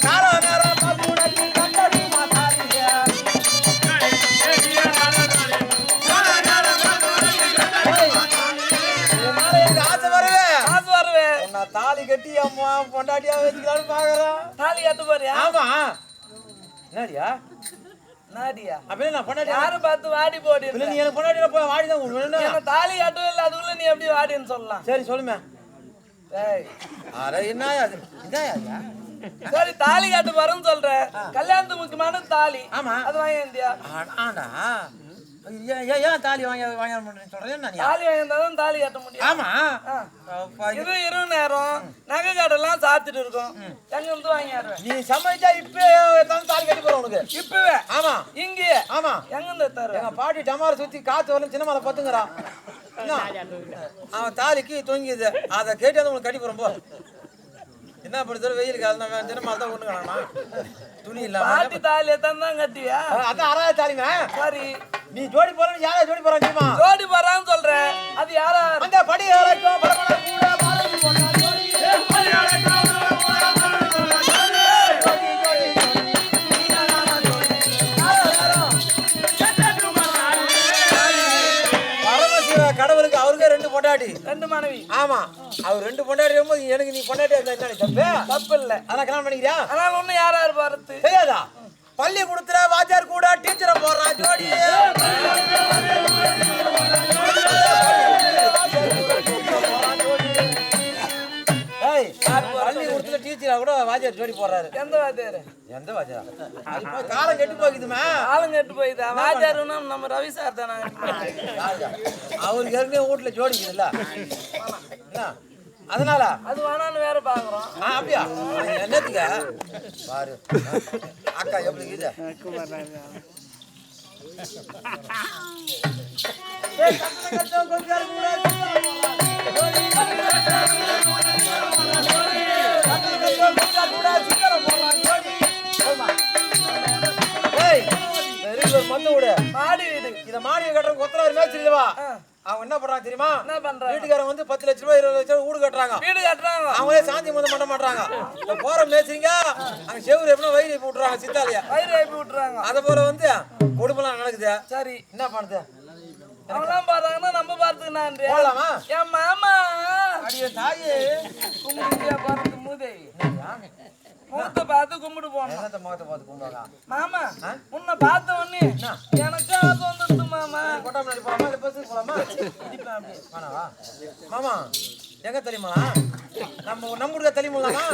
நேரம் நேரம் பகுனக்கு கண்டடி மாதாரியா ஆசை வருவே நான் தாலி கட்டி அம்மா பொண்டாட்டியா வச்சுக்கலான்னு பாக்குறேன் தாலி கட்டு போறியா ஆமா என்னடியா நாடியா அப்படியே நான் பொண்டாட்டி யாரும் பார்த்து வாடி போடி நீ எனக்கு பொண்டாட்டியா போய் வாடி தான் உங்களுக்கு தாலி கட்டவே இல்லை அதுக்குள்ள நீ எப்படி வாடின்னு சொல்லலாம் சரி சொல்லுமே அட என்ன சரி தாலி காட்டு வரேன்னு சொல்ற கல்யாணத்துக்கு முக்கியமான தாலி ஆமா அது வாங்கியா ஆண்டா ஏன் தாலி வாங்க சொல்றேன் தாலி வாங்கியிருந்தாதான் தாலி கட்ட முடியும் ஆமா இரு நேரம் நகை காட்டெல்லாம் சாத்திட்டு இருக்கோம் எங்க இருந்து வாங்கிடுவேன் நீ சமைச்சா இப்பவே தாலி கட்டி போற உனக்கு இப்பவே ஆமா இங்கேயே ஆமா எங்க இருந்து தர எங்க பாட்டி டமார சுத்தி காத்து வரலும் சின்ன மலை பத்துங்கிறான் அவன் தாலிக்கு தொங்கிது அதை கேட்டு உங்களுக்கு கட்டி போறோம் போ என்ன பண்ணுறது வெயில் காலம் சின்ன மலை தான் ஒண்ணுங்கிறானா துணி இல்லாம பாட்டி தாலியை தான் கட்டியா அதான் அறாத தாலிங்க சரி நீ ஜோடி போறன்னு யாரா ஜோடி போறான் தெரியுமா ஜோடி போறான்னு சொல்ற அது யாரா அந்த படி யாராச்சும் படபட கூட பாரதி போட்டா ஜோடி படி யாராச்சும் கடவுளுக்கு அவருக்கே ரெண்டு பொண்டாட்டி ரெண்டு மனைவி ஆமா அவர் ரெண்டு பொண்டாட்டி இருக்கும்போது எனக்கு நீ பொண்டாட்டி இருந்தா தப்பு இல்ல அதான் கல்யாணம் பண்ணிக்கிறியா ஆனால் ஒண்ணு யாரா இருப்பாரு தெரியாதா பள்ளி கொடுத்துற வாத்தியார் கூட டீச்சரை போடுறான் ஜோடி பள்ளி கொடுத்துல டீச்சரா கூட வாத்தியார் ஜோடி போடுறாரு எந்த வாத்தியாரு எந்த வாத்தியார் காலம் கெட்டு போகுதுமா காலம் கெட்டு போயிதா வாத்தியாருன்னா நம்ம ரவி சார் தானே அவருக்கு ஏற்கனவே வீட்டுல ஜோடிக்குதுல்ல அதனால அது வேணான்னு வேற பாக்குறோம் அப்படியா என்னத்துக்க பாரு அக்கா எப்படி இது மாடி வீடு இத மாடி கட்டுற கொத்தனார் மேய்ச்சிருவா அவங்க என்ன பண்றாங்க தெரியுமா என்ன பண்றாங்க வீட்டுக்காரங்க வந்து 10 லட்சம் ரூபாய் 20 லட்சம் வீடு கட்டுறாங்க வீடு கட்டுறாங்க அவங்களே சாந்தி மந்தம் பண்ண மாட்டாங்க இந்த போற மேய்ச்சிங்க அங்க செவுரு எப்படின்னா வயிறு வைப்பு விட்டுறாங்க சித்தாலியா வயிறு வைப்பு விட்டுறாங்க அத போல வந்து கொடுப்பெல்லாம் நடக்குது சரி என்ன பண்ணுது அவங்களாம் பாத்தாங்கன்னா நம்ம பார்த்துக்கினான் போலாமா என் மாமா அடியே தாயே கும்பிட்டு பார்த்து மூதை முகத்தை பார்த்து கும்பிட்டு போனோம் என்னத்த முகத்தை பார்த்து கும்பிடுவாங்க மாமா உன்னை பார்த்த உடனே எனக்கு ஆசை வந்துடுது மாமா கொட்டா முன்னாடி போலாமா இல்ல பஸ்ஸுக்கு போலாமா வேணாவா மாமா எங்க தெரியுமா நம்ம ஊருக்க தெரியுமாமா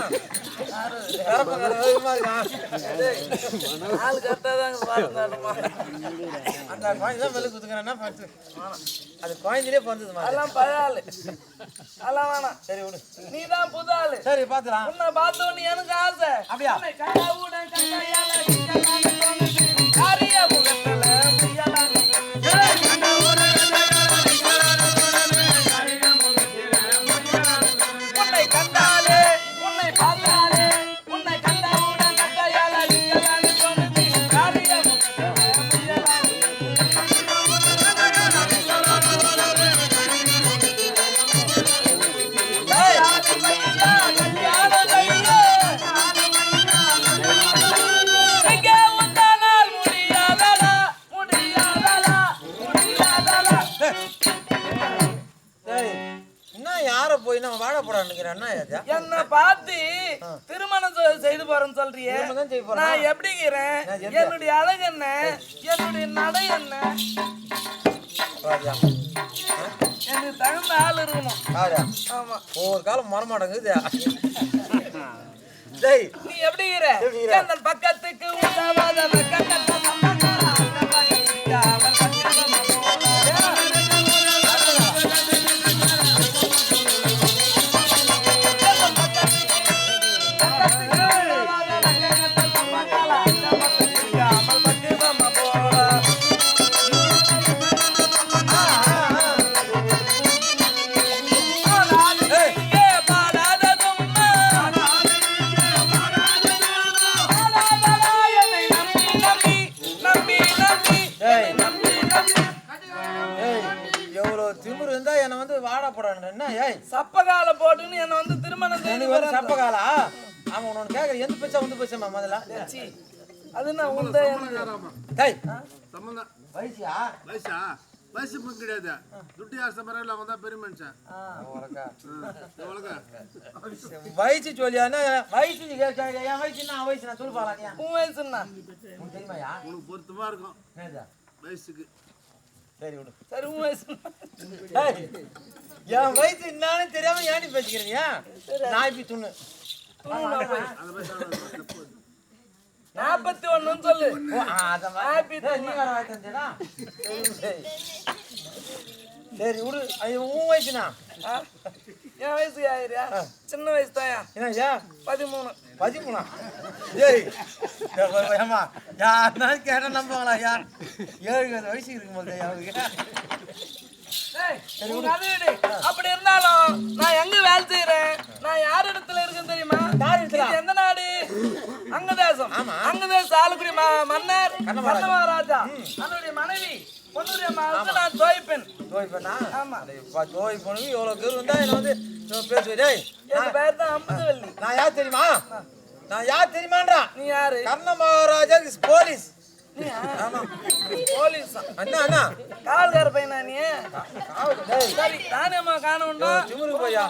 ஆள் கரெக்டாதாங்க பாருங்க அந்த குழந்தை தான் வெளில குத்துக்கிறேன்னா பார்த்து அது குழந்தையிலே பந்துதுமா அதெல்லாம் பழைய ஆளு அதெல்லாம் வேணாம் சரி விடு நீ தான் புது ஆளு சரி பாத்துலாம் உன்னை பார்த்த உடனே எனக்கு ஆசை அப்படியா காரியா முகத்துல உன்னை கண்டாலே உன்னை பார்த்தாலே உன்னை கண்டவுடன் கண்டையால் அடிக்கலான்னு சொன்னது காரியா என்ன பார்த்து திருமணம் செய்து போறேன்னு சொல்றியே நான் எப்படிங்கிறேன் என்னுடைய அழகு என்ன என்னுடைய நடை என்ன பாரியா எனக்கு தகுந்த ஆள் இருக்கணும். பாரியா ஆமா. ஒவ்வொரு காலம் மரமாட்டங்குது. டேய் நீ எப்படி இருக்கிற? அந்த பக்கத்துக்கு உதவாத பக்கத்துல சம்பந்தம் அந்த பக்கத்துக்கு அவன் பக்கத்துல சப்பகால போட்டுன்னு என்ன வந்து திருமணம் செய்து சப்பகாலா அவன் உனக்கு கேட்கற எந்த பேச்சா வந்து பேசமா முதல்ல அது நான் உண்டே வயசியா வயசு கிடையாது துட்டி ஆசை பரவாயில்ல அவன் தான் பெரிய மனுஷன் வயசு சொல்லியானா வயசு என் வயசு என்ன வயசு நான் சொல்லு பாருங்க உன் வயசுன்னா உனக்கு தெரியுமாயா உனக்கு பொருத்தமா இருக்கும் வயசுக்கு சரி விடு சரி உன் வயசு என் வயசு என்னன்னு தெரியாம ஏன் நீ பேசிக்கிறீங்க நான் இப்படி துண்ணு 41 சொல்லு. சரி விடு உன் வயசுனா என் வயசு ஆயிரியா சின்ன வயசு தாயா என்ன 13 ஏய் ஏமா யாருனாலும் கேட்ட நம்புவாங்களா யார் 7 வயசு இருக்கும்போது அவருக்கு அப்படி இருந்தாலும் நான் எங்க வேலை செய்யறேன் நான் யார் இடத்துல இருக்கேன் தெரியுமா? எந்த நாடு? அங்கதேசம். அங்கதேசம் ஆளுக்குடி மன்னர் கர்ணமகாராஜா அவருடைய மனைவி பொன்னுடைய மகள் நான் தோய்ப்பெண். தோய்ப்பெண்ணா? ஆமா. தோய்ப்பெண்ணு எவ்வளவு பேர் இருந்தா என்ன வந்து பேசுவேன். என் பேர் தான் அம்புதவல்லி. நான் யார் தெரியுமா? நான் யார் தெரியுமான்றா? நீ யாரு? கர்ணமகாராஜா போலீஸ். போலீஸ் அண்ணா கால்கார பையனா நீ? சரி தானேம்மா காணும்னா திமுருக்கு போயா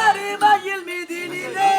அறிவாயில் மீதினிலே